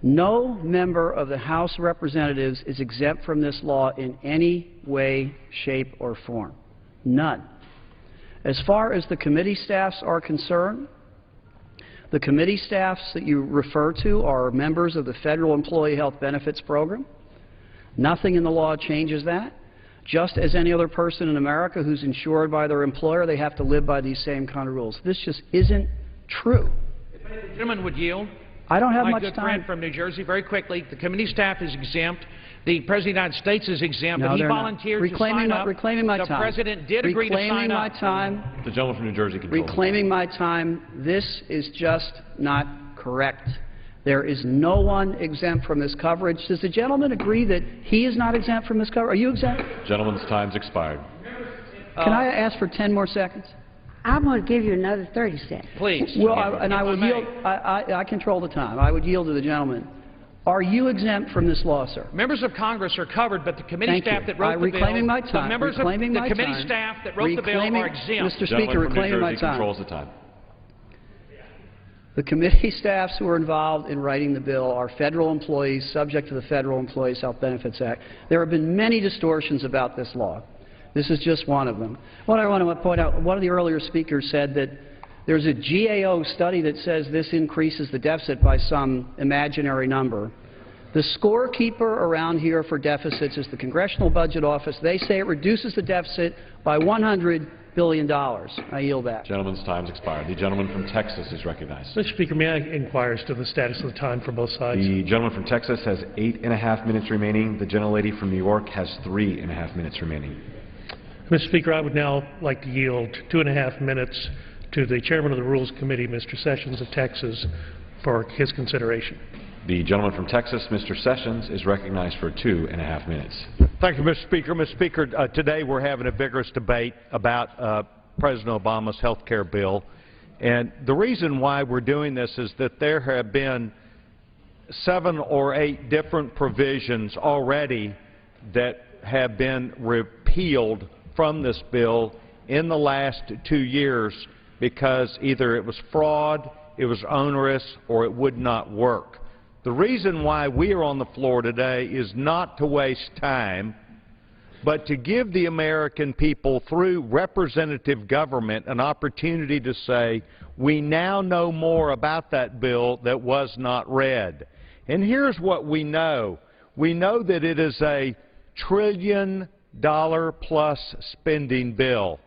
No member of the House of Representatives is exempt from this law in any way, shape, or form. None. As far as the committee staffs are concerned, the committee staffs that you refer to are members of the Federal Employee Health Benefits Program. Nothing in the law changes that. Just as any other person in America who's insured by their employer, they have to live by these same kind of rules. This just isn't true. If the gentleman would yield. I don't have my much good time. friend from New Jersey, very quickly, the committee staff is exempt. The President of the United States is exempt, No, but he they're not. volunteered to sign up. Reclaiming my the time. President did agree to sign up. Reclaiming my time. The gentleman from New Jersey can Reclaiming my time. This is just not correct. There is no one exempt from this coverage. Does the gentleman agree that he is not exempt from this coverage? Are you exempt? Gentleman's time's expired. Can I ask for 10 more seconds? I'm going to give you another 30 seconds. Please. Well, I will yield. I control the time. I would yield to the gentleman. Are you exempt from this law, sir? Members of Congress are covered, but the committee staff that wrote the bill, reclaiming my time. the members of the committee staff that wrote the bill are exempt. Mr. Speaker, reclaiming my time. Controls the time. The committee staffs who are involved in writing the bill are federal employees subject to the Federal Employees Health Benefits Act. There have been many distortions about this law. This is just one of them. What I want to point out, one of the earlier speakers said that there's a GAO study that says this increases the deficit by some imaginary number. The scorekeeper around here for deficits is the Congressional Budget Office. They say it reduces the deficit by $100 billion. I yield back. Gentleman's time's expired. The gentleman from Texas is recognized. Mr. Speaker, may I inquire as to the status of the time for both sides? The gentleman from Texas has 8.5 minutes remaining. The gentlelady from New York has 3.5 minutes remaining. Mr. Speaker, I would now like to yield 2.5 minutes to the Chairman of the Rules Committee, Mr. Sessions of Texas, for his consideration. The gentleman from Texas, Mr. Sessions, is recognized for 2.5 minutes. Thank you, Mr. Speaker. Mr. Speaker, today we're having a vigorous debate about President Obama's health care bill. And the reason why we're doing this is that there have been 7 or 8 different provisions already that have been repealed from this bill in the last 2 years because either it was fraud, it was onerous, or it would not work. The reason why we are on the floor today is not to waste time, but to give the American people, through representative government, an opportunity to say, we now know more about that bill that was not read. And here's what we know. We know that it is a $1 trillion-plus spending bill.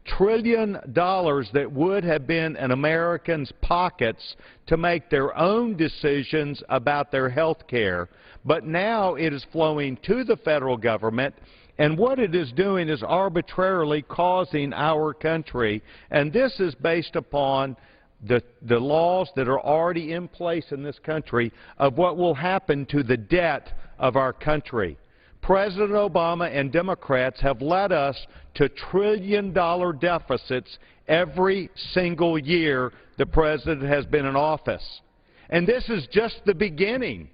$1 trillion that would have been in Americans' pockets to make their own decisions about their health care. But now it is flowing to the federal government, and what it is doing is arbitrarily causing our country, and this is based upon the laws that are already in place in this country of what will happen to the debt of our country. President Obama and Democrats have led us to trillion-dollar deficits every single year the President has been in office. And this is just the beginning.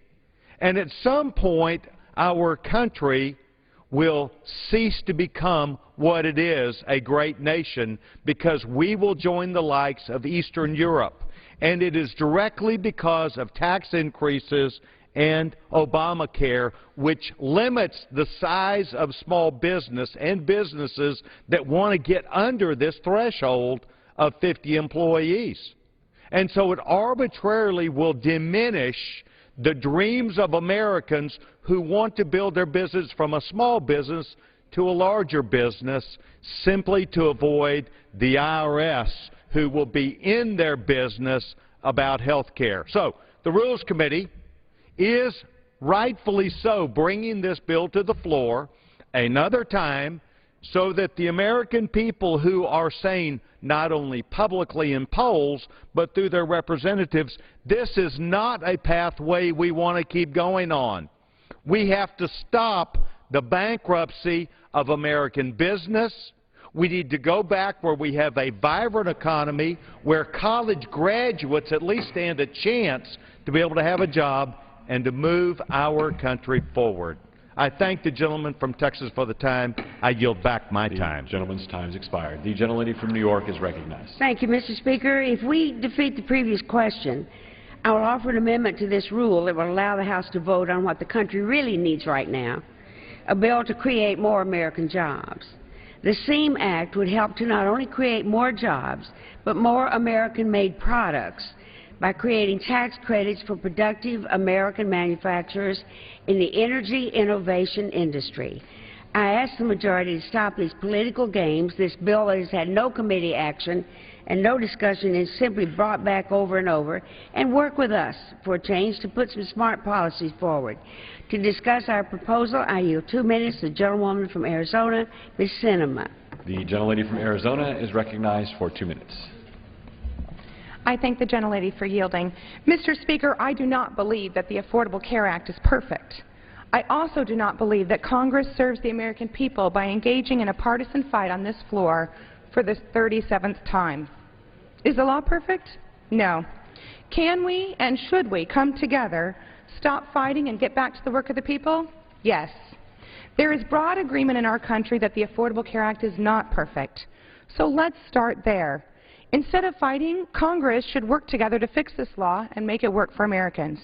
And at some point, our country will cease to become what it is, a great nation, because we will join the likes of Eastern Europe. And it is directly because of tax increases and Obamacare, which limits the size of small business and businesses that want to get under this threshold of 50 employees. And so it arbitrarily will diminish the dreams of Americans who want to build their business from a small business to a larger business simply to avoid the IRS, who will be in their business about health care. So the Rules Committee is rightfully so bringing this bill to the floor another time so that the American people who are saying not only publicly in polls but through their representatives, this is not a pathway we want to keep going on. We have to stop the bankruptcy of American business. We need to go back where we have a vibrant economy, where college graduates at least stand a chance to be able to have a job and to move our country forward. I thank the gentleman from Texas for the time. I yield back my time. The gentleman's time has expired. The gentlelady from New York is recognized. Thank you, Mr. Speaker. If we defeat the previous question, I will offer an amendment to this rule that will allow the House to vote on what the country really needs right now, a bill to create more American jobs. The SEAM Act would help to not only create more jobs, but more American-made products by creating tax credits for productive American manufacturers in the energy innovation industry. I ask the majority to stop these political games. This bill has had no committee action and no discussion is simply brought back over and over, and work with us for a change to put some smart policies forward. To discuss our proposal, I yield 2 minutes to the gentlewoman from Arizona, Ms. Sinema. The gentlelady from Arizona is recognized for 2 minutes. I thank the gentlelady for yielding. Mr. Speaker, I do not believe that the Affordable Care Act is perfect. I also do not believe that Congress serves the American people by engaging in a partisan fight on this floor for the 37th time. Is the law perfect? No. Can we and should we come together, stop fighting, and get back to the work of the people? Yes. There is broad agreement in our country that the Affordable Care Act is not perfect. So let's start there. Instead of fighting, Congress should work together to fix this law and make it work for Americans.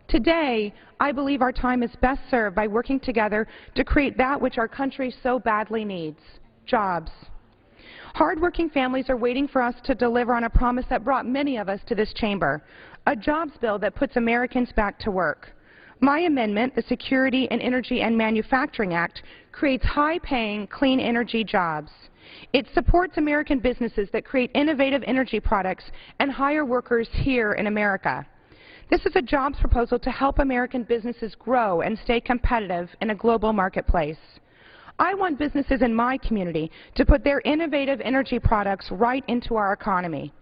Today, I believe our time is best served by working together to create that which our country so badly needs: jobs. Hard-working families are waiting for us to deliver on a promise that brought many of us to this chamber, a jobs bill that puts Americans back to work. My amendment, the Security and Energy and Manufacturing Act, creates high-paying, clean energy jobs. It supports American businesses that create innovative energy products and hire workers here in America. This is a jobs proposal to help American businesses grow and stay competitive in a global marketplace. I want businesses in my community to put their innovative energy products right into our economy.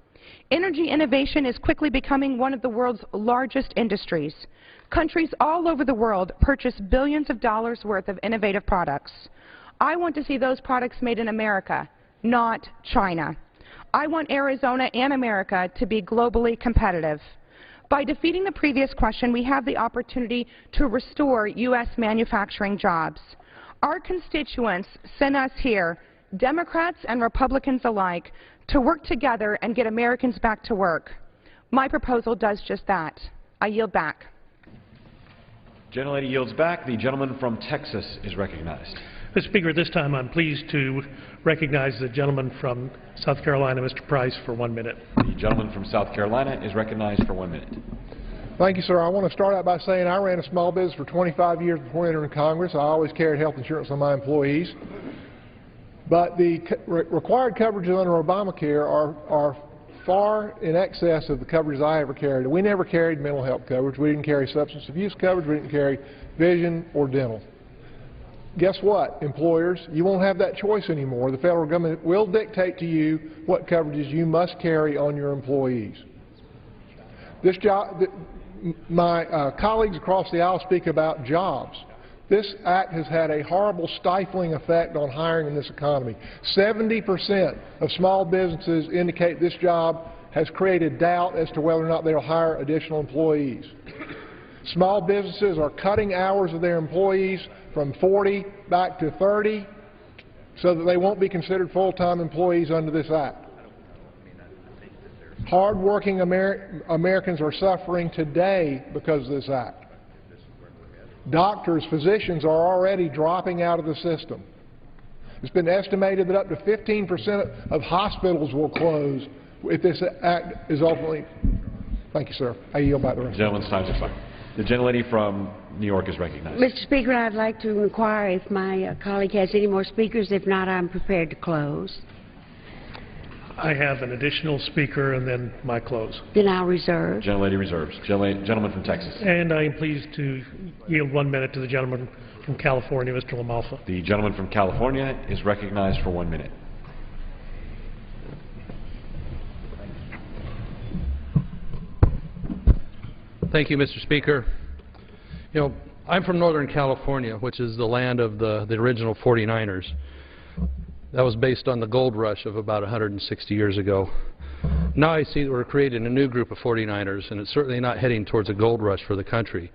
Energy innovation is quickly becoming one of the world's largest industries. Countries all over the world purchase billions of dollars worth of innovative products. I want to see those products made in America, not China. I want Arizona and America to be globally competitive. By defeating the previous question, we have the opportunity to restore U.S. manufacturing jobs. Our constituents sent us here, Democrats and Republicans alike, to work together and get Americans back to work. My proposal does just that. I yield back. Gentlelady yields back. The gentleman from Texas is recognized. Mr. Speaker, at this time I'm pleased to recognize the gentleman from South Carolina, Mr. Price, for 1 minute. The gentleman from South Carolina is recognized for 1 minute. Thank you, sir. I want to start out by saying I ran a small business for 25 years before entering Congress. I always carried health insurance on my employees. But the required coverages under Obamacare are far in excess of the coverages I ever carried. We never carried mental health coverage. We didn't carry substance abuse coverage. We didn't carry vision or dental. Guess what, employers? You won't have that choice anymore. The federal government will dictate to you what coverages you must carry on your employees. My colleagues across the aisle speak about jobs. This act has had a horrible stifling effect on hiring in this economy. 70% of small businesses indicate this job has created doubt as to whether or not they'll hire additional employees. Small businesses are cutting hours of their employees from 40 back to 30 so that they won't be considered full-time employees under this act. Hard-working Americans are suffering today because of this act. Doctors, physicians are already dropping out of the system. It's been estimated that up to 15% of hospitals will close if this act is ultimately... Thank you, sir. I yield back the rest. Gentleman's time is expired. The gentlelady from New York is recognized. Mr. Speaker, I'd like to inquire if my colleague has any more speakers. If not, I'm prepared to close. I have an additional speaker and then my close. Then I'll reserve. Gentlelady reserves. Gentleman from Texas. And I am pleased to yield 1 minute to the gentleman from California, Mr. LaMalfa. The gentleman from California is recognized for 1 minute. Thank you, Mr. Speaker. You know, I'm from Northern California, which is the land of the original 49ers. That was based on the gold rush of about 160 years ago. Now I see that we're creating a new group of 49ers, and it's certainly not heading towards a gold rush for the country.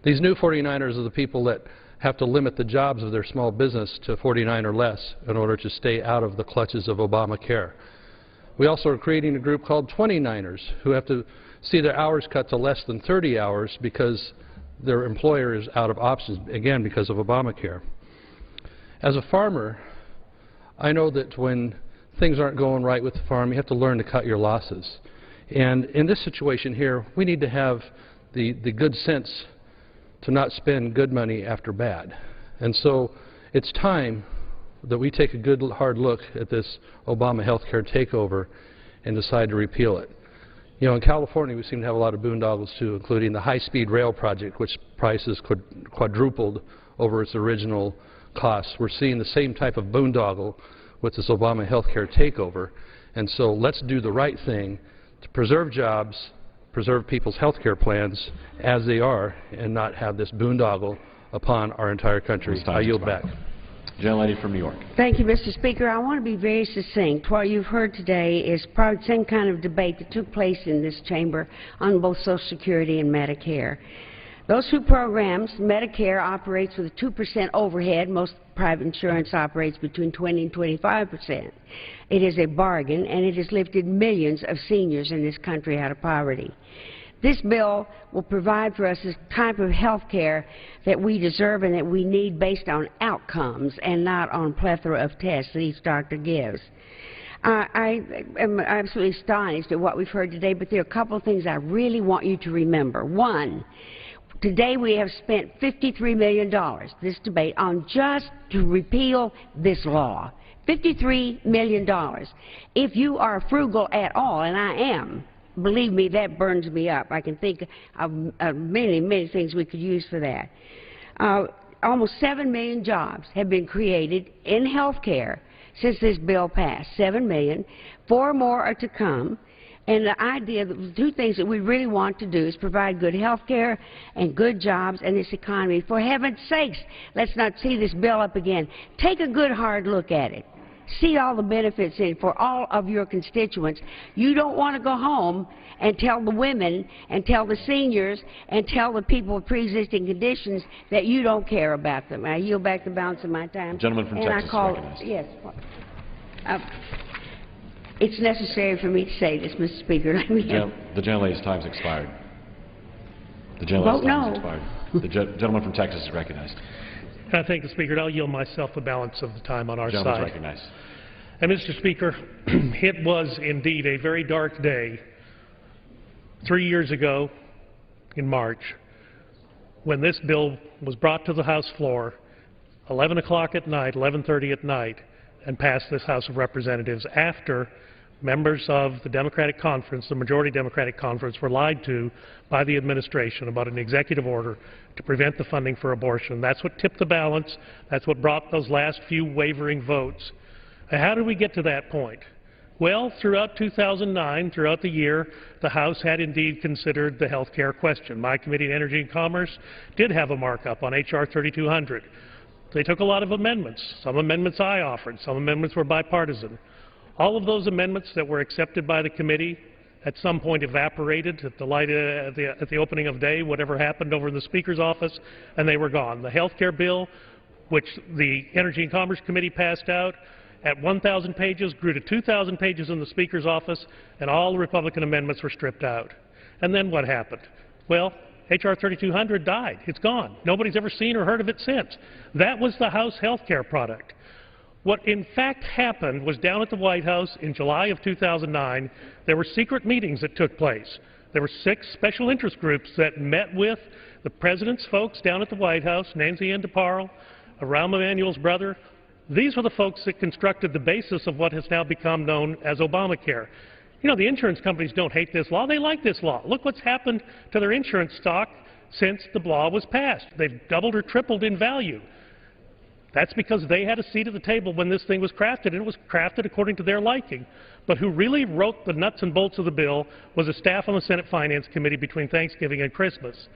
These new 49ers are the people that have to limit the jobs of their small business to 49 or less in order to stay out of the clutches of Obamacare. We also are creating a group called 29ers who have to see their hours cut to less than 30 hours because their employer is out of options, again, because of Obamacare. As a farmer, I know that when things aren't going right with the farm, you have to learn to cut your losses. And in this situation here, we need to have the good sense to not spend good money after bad. And so it's time that we take a good hard look at this Obama health care takeover and decide to repeal it. You know, in California, we seem to have a lot of boondoggles, too, including the high-speed rail project, which prices quadrupled over its original costs. We're seeing the same type of boondoggle with this Obama health care takeover. And so let's do the right thing to preserve jobs, preserve people's health care plans as they are, and not have this boondoggle upon our entire country. I yield back. Gentlelady from New York. Thank you, Mr. Speaker. I want to be very succinct. What you've heard today is probably the same kind of debate that took place in this chamber on both Social Security and Medicare. Those two programs, Medicare operates with a 2% overhead. Most private insurance operates between 20 and 25%. It is a bargain, and it has lifted millions of seniors in this country out of poverty. This bill will provide for us the type of health care that we deserve and that we need based on outcomes and not on plethora of tests that each doctor gives. I am absolutely astonished at what we've heard today, but there are a couple of things I really want you to remember. One, today we have spent $53 million, this debate, on just to repeal this law. $53 million. If you are frugal at all, and I am, believe me, that burns me up. I can think of many, many things we could use for that. Almost 7 million jobs have been created in health care since this bill passed. 7 million. 4 more are to come. And the idea that the two things that we really want to do is provide good health care and good jobs in this economy. For heaven's sakes, let's not see this bill up again. Take a good hard look at it. See all the benefits in it for all of your constituents. You don't want to go home and tell the women and tell the seniors and tell the people with pre-existing conditions that you don't care about them. I yield back the balance of my time. Gentleman from Texas, recognized. Yes. It's necessary for me to say this, Mr. Speaker. The gentlelady's time has expired. The gentlelady's time has expired. The gentleman from Texas is recognized. I thank the Speaker. I'll yield myself the balance of the time on our Gentleman's side. recognized. And Mr. Speaker, it was indeed a very dark day 3 years ago in March when this bill was brought to the House floor 11 o'clock at night, 11:30 at night, and passed this House of Representatives after members of the Democratic Conference, the majority Democratic Conference, were lied to by the administration about an executive order to prevent the funding for abortion. That's what tipped the balance. That's what brought those last few wavering votes. And how did we get to that point? Well, throughout 2009, throughout the year, the House had indeed considered the health care question. My Committee on Energy and Commerce did have a markup on H.R. 3200. They took a lot of amendments. Some amendments I offered. Some amendments were bipartisan. All of those amendments that were accepted by the committee at some point evaporated at the light at the opening of day, whatever happened over in the Speaker's office, and they were gone. The health care bill, which the Energy and Commerce Committee passed out, at 1,000 pages, grew to 2,000 pages in the Speaker's office, and all the Republican amendments were stripped out. And then what happened? Well, H.R. 3200 died. It's gone. Nobody's ever seen or heard of it since. That was the House health care product. What in fact happened was down at the White House in July of 2009, there were secret meetings that took place. There were 6 special interest groups that met with the President's folks down at the White House, Nancy Ann DeParle, Rahm Emanuel's brother. These were the folks that constructed the basis of what has now become known as Obamacare. You know, the insurance companies don't hate this law. They like this law. Look what's happened to their insurance stock since the law was passed. They've doubled or tripled in value. That's because they had a seat at the table when this thing was crafted, and it was crafted according to their liking. But who really wrote the nuts and bolts of the bill was a staff on the Senate Finance Committee between Thanksgiving and Christmas.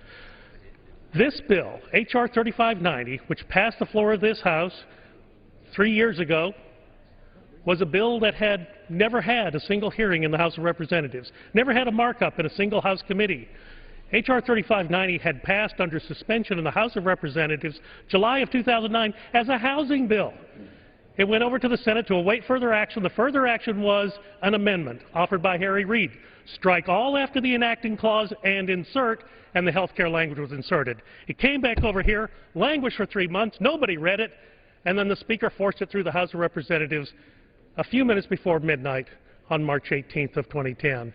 This bill, H.R. 3590, which passed the floor of this House 3 years ago, was a bill that had never had a single hearing in the House of Representatives, never had a markup in a single House committee. H.R. 3590 had passed under suspension in the House of Representatives July of 2009 as a housing bill. It went over to the Senate to await further action. The further action was an amendment offered by Harry Reid. Strike all after the enacting clause and insert, and the health care language was inserted. It came back over here, languished for 3 months, nobody read it, and then the Speaker forced it through the House of Representatives a few minutes before midnight on March 18th of 2010.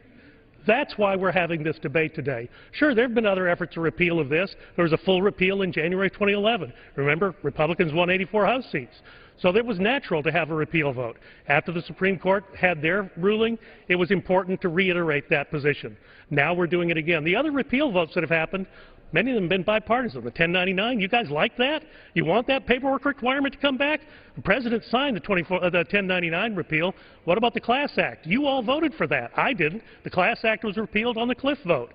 That's why we're having this debate today. Sure, there have been other efforts to repeal of this. There was a full repeal in January 2011. Remember, Republicans won 84 House seats. So it was natural to have a repeal vote. After the Supreme Court had their ruling, it was important to reiterate that position. Now we're doing it again. The other repeal votes that have happened, Many of them have been bipartisan. The 1099, you guys like that? You want that paperwork requirement to come back? The President signed the 1099 repeal. What about the Class Act? You all voted for that. I didn't. The Class Act was repealed on the Cliff vote.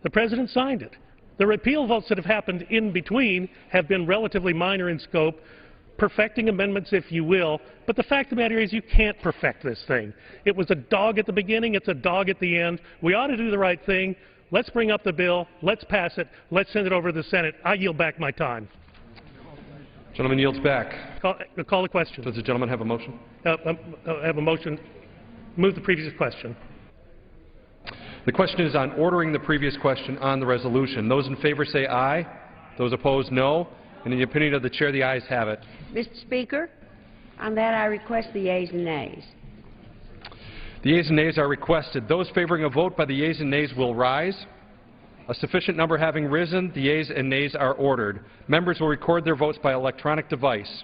The President signed it. The repeal votes that have happened in between have been relatively minor in scope, perfecting amendments, if you will, but the fact of the matter is you can't perfect this thing. It was a dog at the beginning, it's a dog at the end. We ought to do the right thing. Let's bring up the bill, let's pass it, let's send it over to the Senate. I yield back my time. Gentleman yields back. Call the question. Does the gentleman have a motion? I have a motion. Move the previous question. The question is on ordering the previous question on the resolution. Those in favor say aye. Those opposed, no. And in the opinion of the chair, the ayes have it. Mr. Speaker, on that I request the yeas and nays. The yeas and nays are requested. Those favoring a vote by the yeas and nays will rise. A sufficient number having risen, the yeas and nays are ordered. Members will record their votes by electronic device.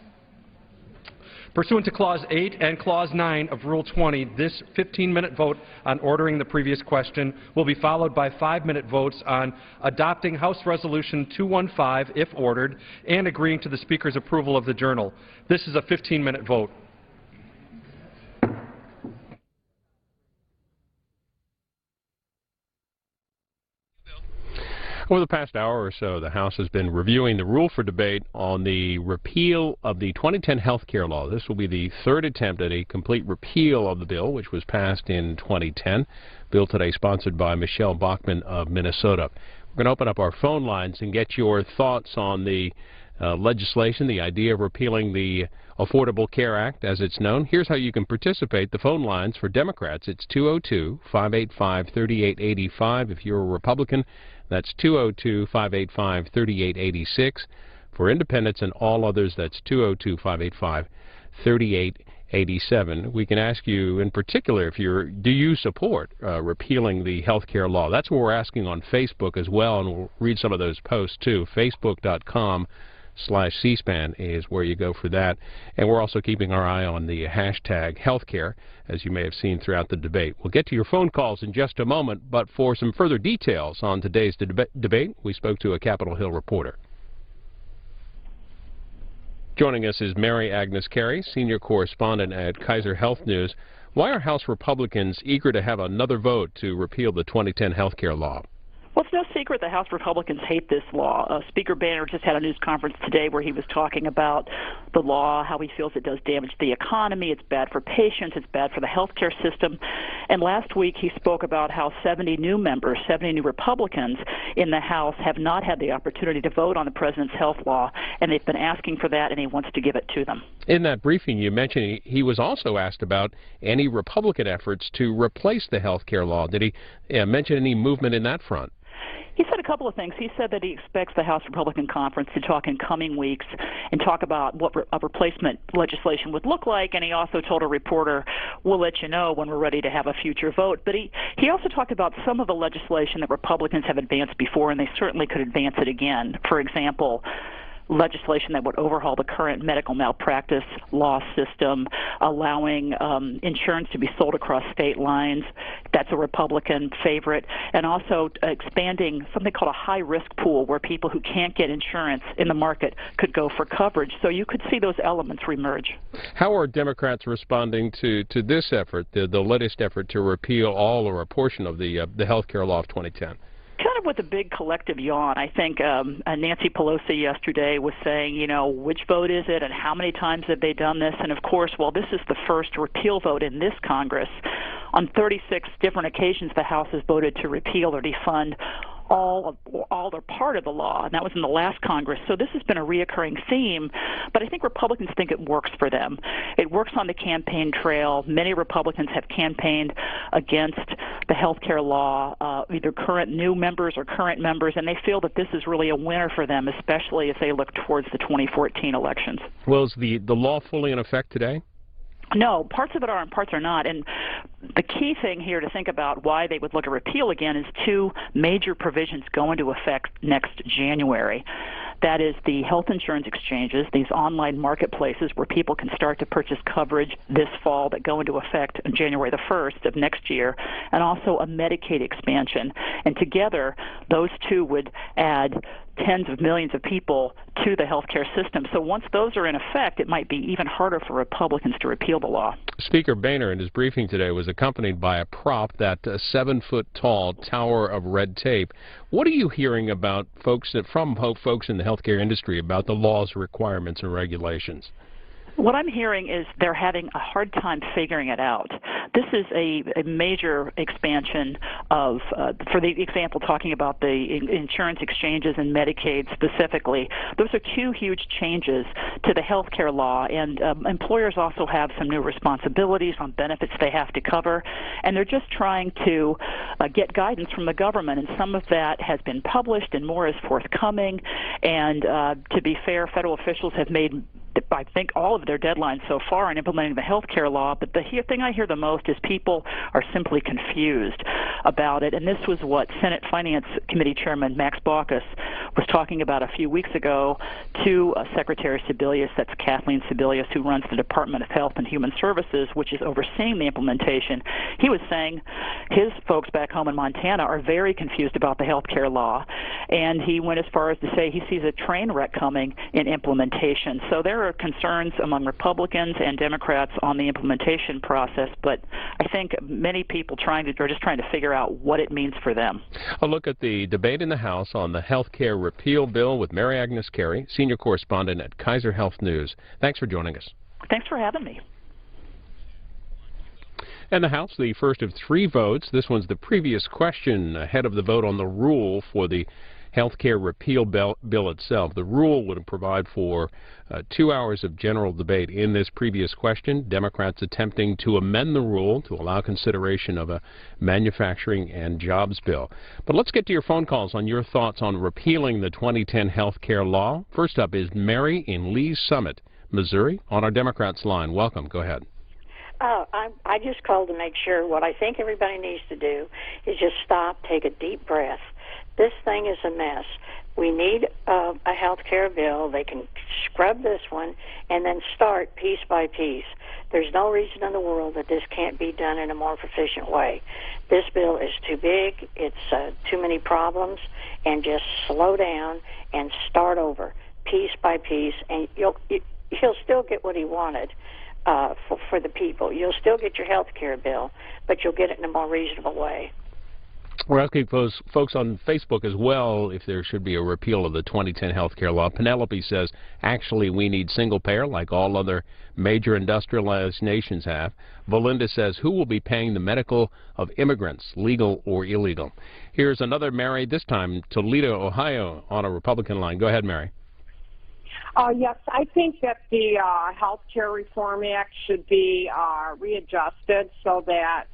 Pursuant to Clause 8 and Clause 9 of Rule 20, this 15-minute vote on ordering the previous question will be followed by 5-minute votes on adopting House Resolution 215, if ordered, and agreeing to the Speaker's approval of the journal. This is a 15-minute vote. Over the past hour or so, the House has been reviewing the rule for debate on the repeal of the 2010 health care law. This will be the third attempt at a complete repeal of the bill, which was passed in 2010. Bill today sponsored by Michelle Bachmann of Minnesota. We're going to open up our phone lines and get your thoughts on the legislation, the idea of repealing the Affordable Care Act, as it's known. Here's how you can participate. The phone lines for Democrats, it's 202-585-3885. If you're a Republican, that's 202-585-3886. For independents and all others, that's 202-585-3887. We can ask you in particular if do you support repealing the health care law? That's what we're asking on Facebook as well, and we'll read some of those posts too. Facebook.com/C-SPAN is where you go for that. And we're also keeping our eye on the hashtag healthcare, as you may have seen throughout the debate. We'll get to your phone calls in just a moment, but for some further details on today's debate, we spoke to a Capitol Hill reporter. Joining us is Mary Agnes Carey, senior correspondent at Kaiser Health News. Why are House Republicans eager to have another vote to repeal the 2010 health care law? Well, it's no secret the House Republicans hate this law. Speaker Boehner just had a news conference today where he was talking about the law, how he feels it does damage to the economy, it's bad for patients, it's bad for the health care system. And last week he spoke about how 70 new members, 70 new Republicans in the House have not had the opportunity to vote on the president's health law, and they've been asking for that, and he wants to give it to them. In that briefing you mentioned he was also asked about any Republican efforts to replace the health care law. Did he mention any movement in that front? He said a couple of things. He said that he expects the House Republican Conference to talk in coming weeks and talk about what a replacement legislation would look like, and he also told a reporter, we'll let you know when we're ready to have a future vote. But he also talked about some of the legislation that Republicans have advanced before, and they certainly could advance it again. For example, legislation that would overhaul the current medical malpractice law system, allowing insurance to be sold across state lines. That's a Republican favorite. And also expanding something called a high-risk pool where people who can't get insurance in the market could go for coverage. So you could see those elements reemerge. How are Democrats responding to this effort, the latest effort to repeal all or a portion of the health care law of 2010? Kind of with a big collective yawn. I think Nancy Pelosi yesterday was saying, you know, which vote is it and how many times have they done this? And, of course, while this is the first repeal vote in this Congress, on 36 different occasions the House has voted to repeal or defund all or part of the law, and that was in the last Congress. So this has been a reoccurring theme, but I think Republicans think it works for them. It works on the campaign trail. Many Republicans have campaigned against the health care law, either current new members or current members, and they feel that this is really a winner for them, especially as they look towards the 2014 elections. Well, is the law fully in effect today? No, parts of it are and parts are not. And the key thing here to think about why they would look at repeal again is two major provisions go into effect next January. That is the health insurance exchanges, these online marketplaces where people can start to purchase coverage this fall that go into effect on January the 1st of next year, and also a Medicaid expansion. And together, those two would add tens of millions of people to the healthcare system. So once those are in effect, it might be even harder for Republicans to repeal the law. Speaker Boehner in his briefing today was accompanied by a prop, that 7-foot-tall tower of red tape. What are you hearing about from folks in the healthcare industry about the law's requirements and regulations? What I'm hearing is they're having a hard time figuring it out. This is a major expansion of, for the example, talking about the insurance exchanges and Medicaid specifically. Those are two huge changes to the health care law, and employers also have some new responsibilities on benefits they have to cover, and they're just trying to get guidance from the government, and some of that has been published and more is forthcoming. And to be fair, federal officials have made, I think, all of their deadlines so far in implementing the health care law, but the thing I hear the most is people are simply confused about it, and this was what Senate Finance Committee Chairman Max Baucus was talking about a few weeks ago to Secretary Sebelius, that's Kathleen Sebelius, who runs the Department of Health and Human Services, which is overseeing the implementation. He was saying his folks back home in Montana are very confused about the health care law, and he went as far as to say he sees a train wreck coming in implementation. So there are concerns among Republicans and Democrats on the implementation process, but I think many people are just trying to figure out what it means for them. A look at the debate in the House on the health care repeal bill with Mary Agnes Carey, senior correspondent at Kaiser Health News. Thanks for joining us. Thanks for having me. And the House, the first of 3 votes. This one's the previous question ahead of the vote on the rule for the health care repeal bill itself. The rule would provide for 2 hours of general debate in this previous question. Democrats attempting to amend the rule to allow consideration of a manufacturing and jobs bill. But let's get to your phone calls on your thoughts on repealing the 2010 health care law. First up is Mary in Lee's Summit, Missouri, on our Democrats line. Welcome. Go ahead. I just called to make sure. What I think everybody needs to do is just stop, take a deep breath. This thing is a mess. We need a health care bill. They can scrub this one and then start piece by piece. There's no reason in the world that this can't be done in a more efficient way. This bill is too big. It's too many problems. And just slow down and start over piece by piece. And he'll still get what he wanted for the people. You'll still get your health care bill, but you'll get it in a more reasonable way. We're asking folks on Facebook as well if there should be a repeal of the 2010 health care law. Penelope says, actually, we need single payer like all other major industrialized nations have. Valinda says, who will be paying the medical of immigrants, legal or illegal? Here's another Mary, this time Toledo, Ohio, on a Republican line. Go ahead, Mary. Yes, I think that the Health Care Reform Act should be readjusted so that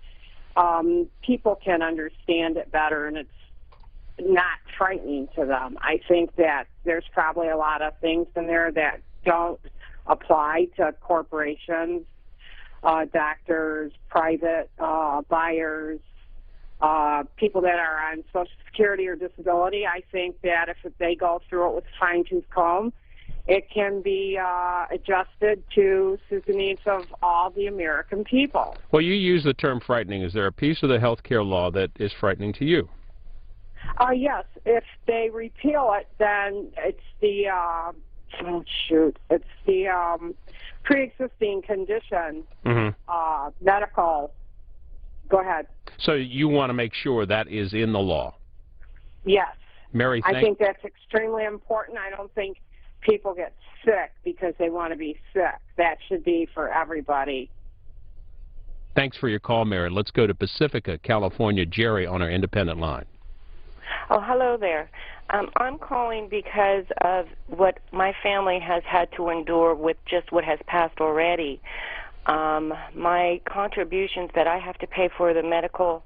people can understand it better and it's not frightening to them. I think that there's probably a lot of things in there that don't apply to corporations, doctors, private buyers, people that are on Social Security or disability. I think that if they go through it with a fine-tooth comb, it can be adjusted to suit the needs of all the American people. Well, you use the term frightening. Is there a piece of the health care law that is frightening to you? Yes. If they repeal it, then it's the, it's the pre-existing condition, medical. Go ahead. So you want to make sure that is in the law? Yes. Mary, I think that's extremely important. I don't think people get sick because they want to be sick. That should be for everybody. Thanks for your call, Mary. Let's go to Pacifica, California. Jerry on our independent line. Oh, hello there. I'm calling because of what my family has had to endure with just what has passed already. My contributions that I have to pay for the medical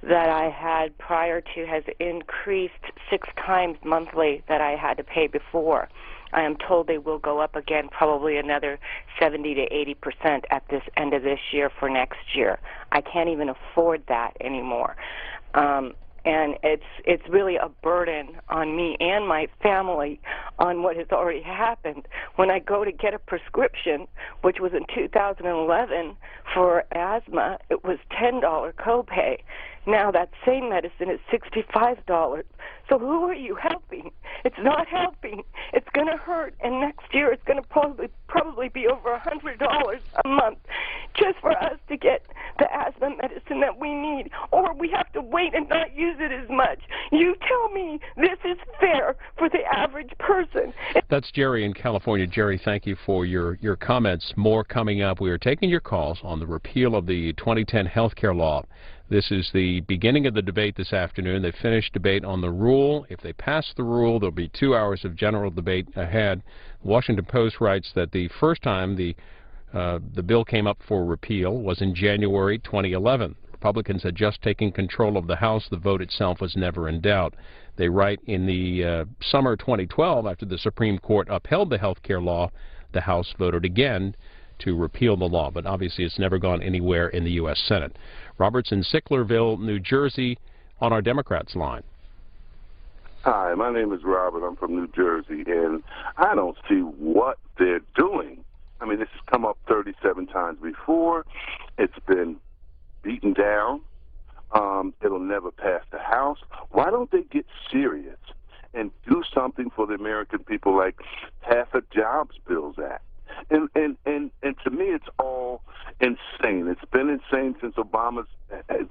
that I had prior to has increased 6 times monthly that I had to pay before. I am told they will go up again, probably another 70 to 80% at this end of this year for next year. I can't even afford that anymore. And it's really a burden on me and my family on what has already happened. When I go to get a prescription, which was in 2011 for asthma, it was $10 copay. Now that same medicine is $65. So who are you helping? It's not helping. It's going to hurt, and next year it's going to probably be over $100 a month just for us to get the asthma medicine that we need, or we have to wait and not use it as much. You tell me this is fair for the average person. That's Jerry in California. Jerry, thank you for your comments. More coming up. We are taking your calls on the repeal of the 2010 health care law. This is the beginning of the debate this afternoon. They finished debate on the rule. If they pass the rule, there'll be 2 hours of general debate ahead. The Washington Post writes that the first time the bill came up for repeal was in January 2011. Republicans had just taken control of the House. The vote itself was never in doubt. They write in the summer 2012, after the Supreme Court upheld the health care law, the House voted again to repeal the law, but obviously it's never gone anywhere in the U.S. Senate. Robert's in Sicklerville, New Jersey, on our Democrats line. Hi, my name is Robert. I'm from New Jersey, and I don't see what they're doing. I mean, this has come up 37 times before. It's been beaten down. It'll never pass the House. Why don't they get serious and do something for the American people, like pass a Jobs Bills Act? And to me, it's all insane. It's been insane since Obama's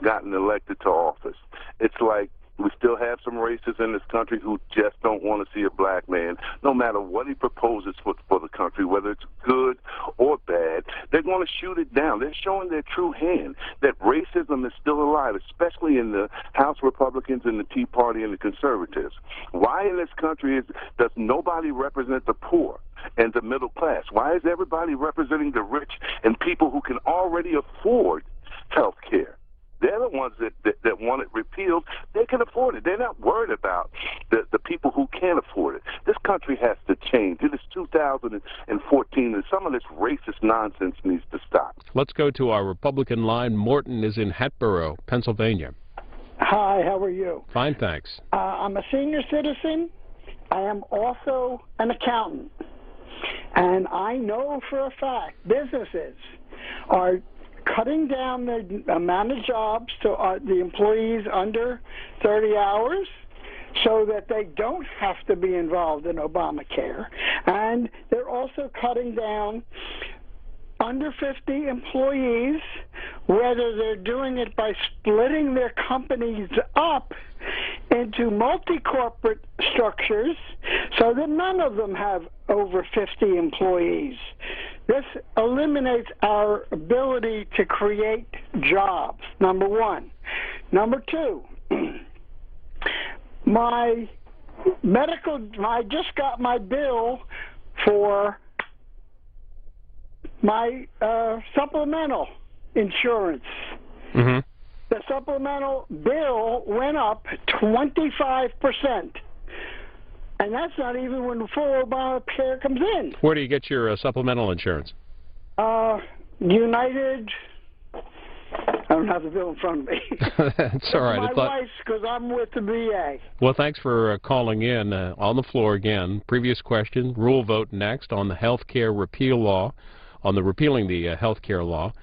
gotten elected to office. It's like we still have some racists in this country who just don't want to see a black man, no matter what he proposes for the country, whether it's good or bad. They're going to shoot it down. They're showing their true hand, that racism is still alive, especially in the House Republicans and the Tea Party and the Conservatives. Why in this country does nobody represent the poor and the middle class? Why is everybody representing the rich and people who can already afford health care? They're the ones that want it repealed. They can afford it. They're not worried about the people who can't afford it. This country has to change. It is 2014, and some of this racist nonsense needs to stop. Let's go to our Republican line. Morton is in Hatboro, Pennsylvania. Hi, how are you? Fine, thanks. I'm a senior citizen. I am also an accountant. And I know for a fact businesses are cutting down the amount of jobs to the employees under 30 hours so that they don't have to be involved in Obamacare. And they're also cutting down under 50 employees, whether they're doing it by splitting their companies up into multi-corporate structures so that none of them have over 50 employees. This eliminates our ability to create jobs, number one. Number two, I just got my bill for my supplemental insurance. Mm-hmm. The supplemental bill went up 25%. And that's not even when the full Obamacare comes in. Where do you get your supplemental insurance? United. I don't have the bill in front of me. That's all right. My wife's, because I'm with the VA. Well, thanks for calling in. On the floor again. Previous question. Rule vote next on the health care repeal law, on the repealing the health care law.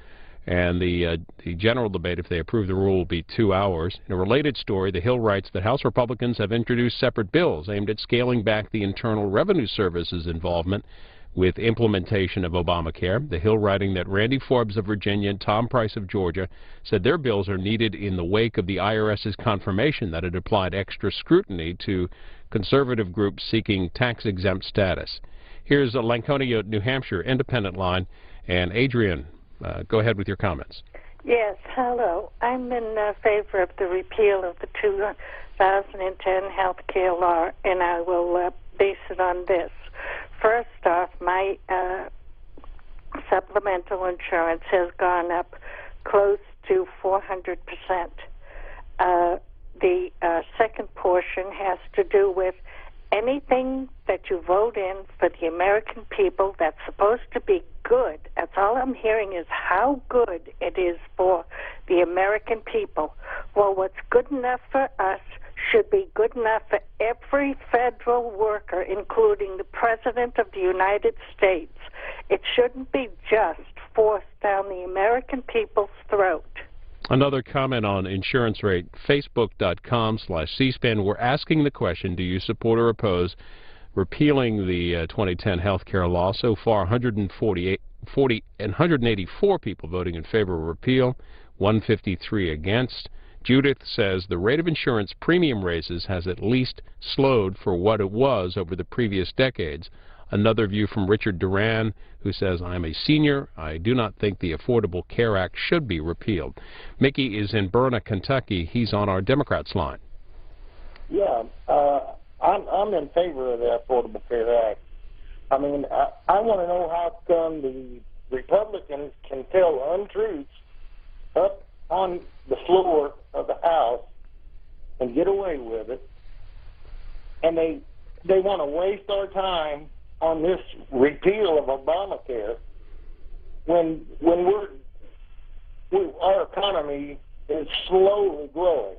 And the general debate, if they approve the rule, will be 2 hours. In a related story, The Hill writes that House Republicans have introduced separate bills aimed at scaling back the Internal Revenue Service's involvement with implementation of Obamacare. The Hill writing that Randy Forbes of Virginia and Tom Price of Georgia said their bills are needed in the wake of the IRS's confirmation that it applied extra scrutiny to conservative groups seeking tax-exempt status. Here's a Lanconia, New Hampshire, independent line, and Adrian, go ahead with your comments. Yes, hello. I'm in favor of the repeal of the 2010 health care law, and I will base it on this. First off, my supplemental insurance has gone up close to 400%. The second portion has to do with anything that you vote in for the American people that's supposed to be good. That's all I'm hearing is how good it is for the American people. Well, what's good enough for us should be good enough for every federal worker, including the President of the United States. It shouldn't be just forced down the American people's throat. Another comment on insurance rate, Facebook.com/C-SPAN. We're asking the question, do you support or oppose repealing the 2010 health care law? So far, 184 people voting in favor of repeal, 153 against. Judith says the rate of insurance premium raises has at least slowed for what it was over the previous decades. Another view from Richard Duran, who says, I'm a senior. I do not think the Affordable Care Act should be repealed. Mickey is in Burna, Kentucky. He's on our Democrats line. Yeah, I'm in favor of the Affordable Care Act. I mean, I want to know how come the Republicans can tell untruths up on the floor of the House and get away with it, and they want to waste our time on this repeal of Obamacare when our economy is slowly growing.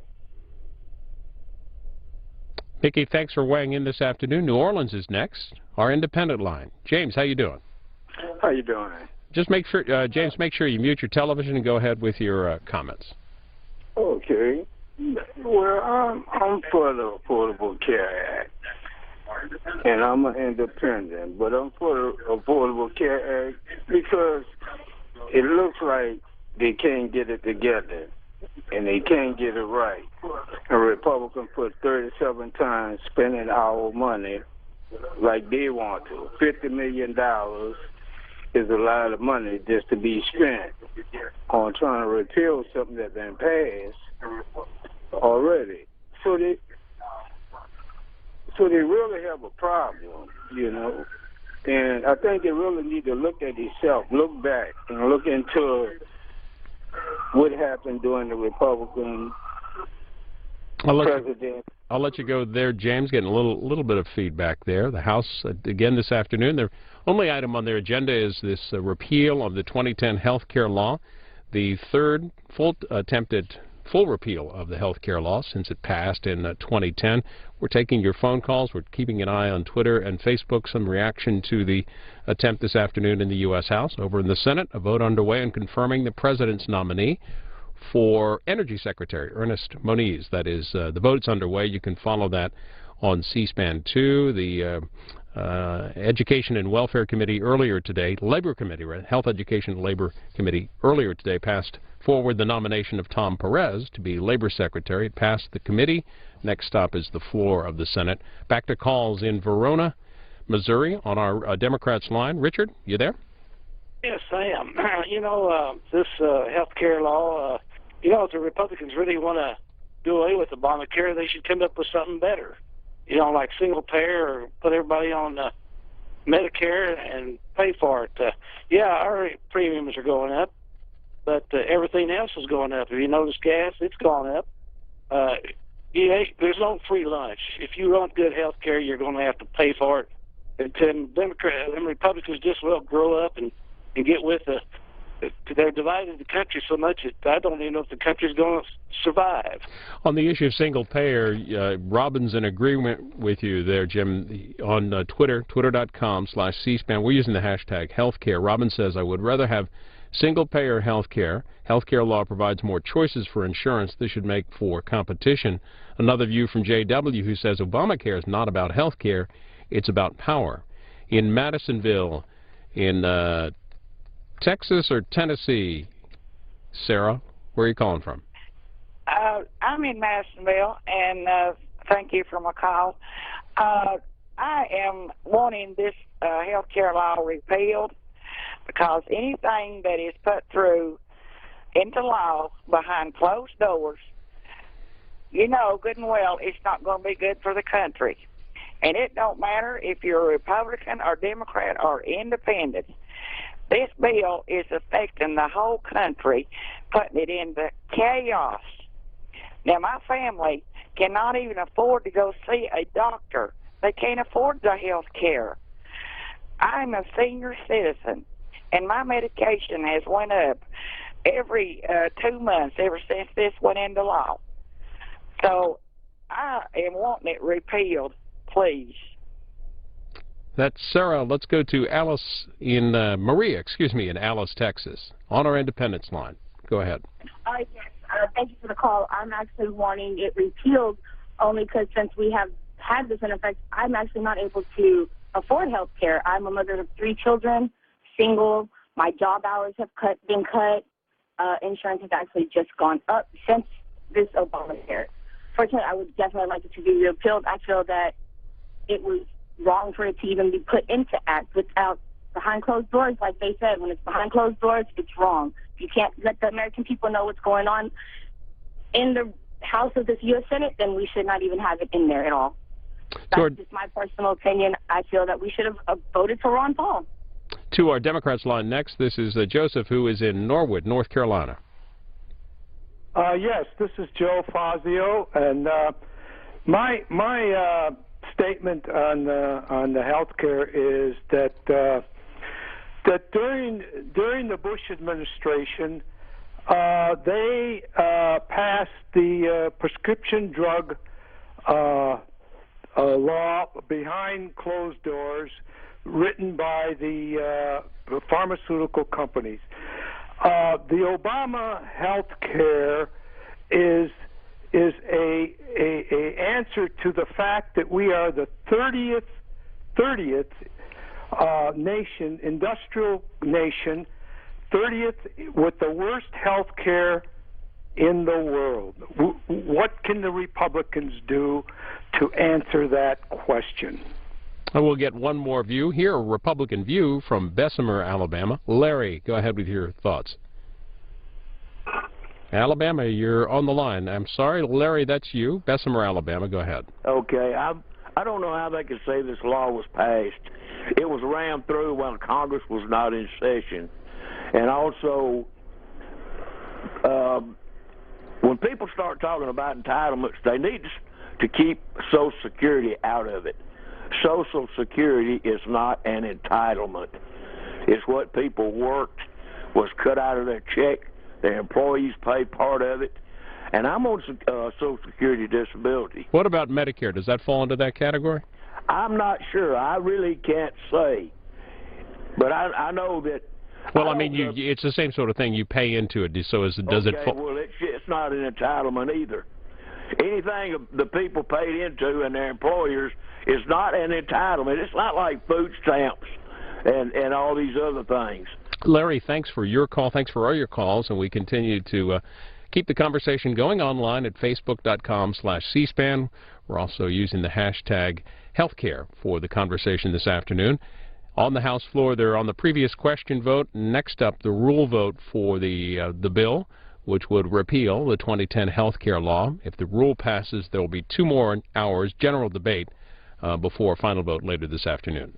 Mickey, thanks for weighing in this afternoon. New Orleans is next, our independent line. James, how you doing? How you doing? Just make sure, James, make sure you mute your television and go ahead with your comments. Okay. Well, I'm for the Affordable Care Act, and I'm an independent, but I'm for the Affordable Care Act because it looks like they can't get it together, and they can't get it right. A Republican put 37 times spending our money like they want to. $50 million is a lot of money just to be spent on trying to repeal something that's been passed already. So they really have a problem, you know. And I think they really need to look at themselves, look back, and look into what happened during the Republican president. I'll let you go there, James. Getting a little bit of feedback there. The House, again this afternoon, their only item on their agenda is this repeal of the 2010 health care law, the third attempted full repeal of the health care law since it passed in 2010. We're taking your phone calls. We're keeping an eye on Twitter and Facebook. Some reaction to the attempt this afternoon in the U.S. House. Over in the Senate, a vote underway on confirming the president's nominee for Energy Secretary Ernest Moniz. That is, the vote's underway. You can follow that on C-SPAN 2. The Education and Welfare Committee earlier today, Labor Committee, right? Health Education and Labor Committee earlier today passed forward the nomination of Tom Perez to be Labor Secretary. It passed the committee. Next stop is the floor of the Senate. Back to calls in Verona, Missouri on our Democrats line. Richard, you there? Yes, I am. You know, this health care law, you know, if the Republicans really want to do away with Obamacare, they should come up with something better. You know, like single payer or put everybody on Medicare and pay for it. Yeah, our premiums are going up, but everything else is going up. If you notice gas, it's gone up. There's no free lunch. If you want good health care, you're going to have to pay for it. And them Republicans just will grow up and get with they're dividing the country so much that I don't even know if the country's going to survive. On the issue of single payer, Robin's in agreement with you there, Jim, on Twitter, twitter.com/C-SPAN. We're using the hashtag healthcare. Robin says, I would rather have single payer healthcare. Healthcare law provides more choices for insurance. This should make for competition. Another view from JW who says Obamacare is not about healthcare, it's about power. In Madisonville, in Texas or Tennessee? Sarah, where are you calling from? I'm in Madisonville, and thank you for my call. I am wanting this health care law repealed because anything that is put through into law behind closed doors, you know good and well it's not going to be good for the country. And it don't matter if you're a Republican or Democrat or independent. This bill is affecting the whole country, putting it into chaos. Now, my family cannot even afford to go see a doctor. They can't afford the health care. I'm a senior citizen, and my medication has went up every 2 months ever since this went into law. So I am wanting it repealed, please. That's Sarah. Let's go to Alice in Maria, in Alice, Texas, on our Independence line. Go ahead. Yes. Thank you for the call. I'm actually wanting it repealed only because since we have had this in effect, I'm actually not able to afford health care. I'm a mother of 3 children, single. My job hours have been cut. Insurance has actually just gone up since this Obamacare. Fortunately, I would definitely like it to be repealed. I feel that it was wrong for it to even be put into act without behind closed doors. Like they said, when it's behind closed doors, it's wrong. If you can't let the American people know what's going on in the House of this U.S. Senate, then we should not even have it in there at all. That's just my personal opinion. I feel that we should have voted for Ron Paul. To our Democrats line next, this is Joseph, who is in Norwood, North Carolina. Yes, this is Joe Fazio, and my statement on the health care is that that during the Bush administration, they passed the prescription drug law behind closed doors, written by the pharmaceutical companies. The Obama health care is a answer to the fact that we are the 30th nation, industrial nation, 30th with the worst health care in the world. What can the Republicans do to answer that question? I will get one more view here, a Republican view from Bessemer, Alabama. Larry, go ahead with your thoughts. Alabama, you're on the line. I'm sorry, Larry, that's you. Bessemer, Alabama, go ahead. Okay, I don't know how they could say this law was passed. It was rammed through while Congress was not in session. And also, when people start talking about entitlements, they need to keep Social Security out of it. Social Security is not an entitlement. It's what people worked, was cut out of their check. Their employees pay part of it. And I'm on Social Security disability. What about Medicare? Does that fall into that category? I'm not sure. I really can't say. But I know that... Well, I mean, it's the same sort of thing. You pay into it. So does it fall? Well, it's not an entitlement either. Anything the people paid into and their employers is not an entitlement. It's not like food stamps and all these other things. Larry, thanks for your call. Thanks for all your calls, and we continue to keep the conversation going online at facebook.com/cspan. We're also using the hashtag healthcare for the conversation this afternoon. On the House floor, they're on the previous question vote. Next up, the rule vote for the bill, which would repeal the 2010 health care law. If the rule passes, there will be 2 more hours general debate before a final vote later this afternoon.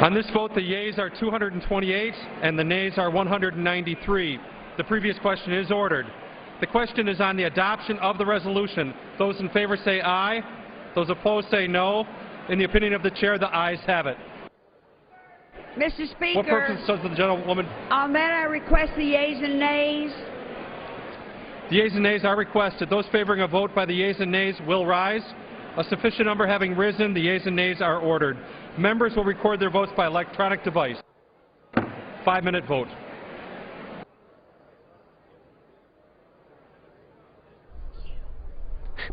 On this vote, the yeas are 228 and the nays are 193. The previous question is ordered. The question is on the adoption of the resolution. Those in favor say aye. Those opposed say no. In the opinion of the chair, the ayes have it. Mr. Speaker. What purpose does the gentlewoman? On that, I request the yeas and nays. The yeas and nays are requested. Those favoring a vote by the yeas and nays will rise. A sufficient number having risen, the yeas and nays are ordered. Members will record their votes by electronic device. 5-minute vote.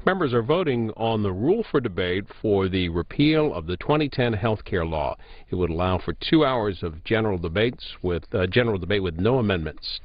Members are voting on the rule for debate for the repeal of the 2010 health care law. It would allow for 2 hours of general debate with no amendments.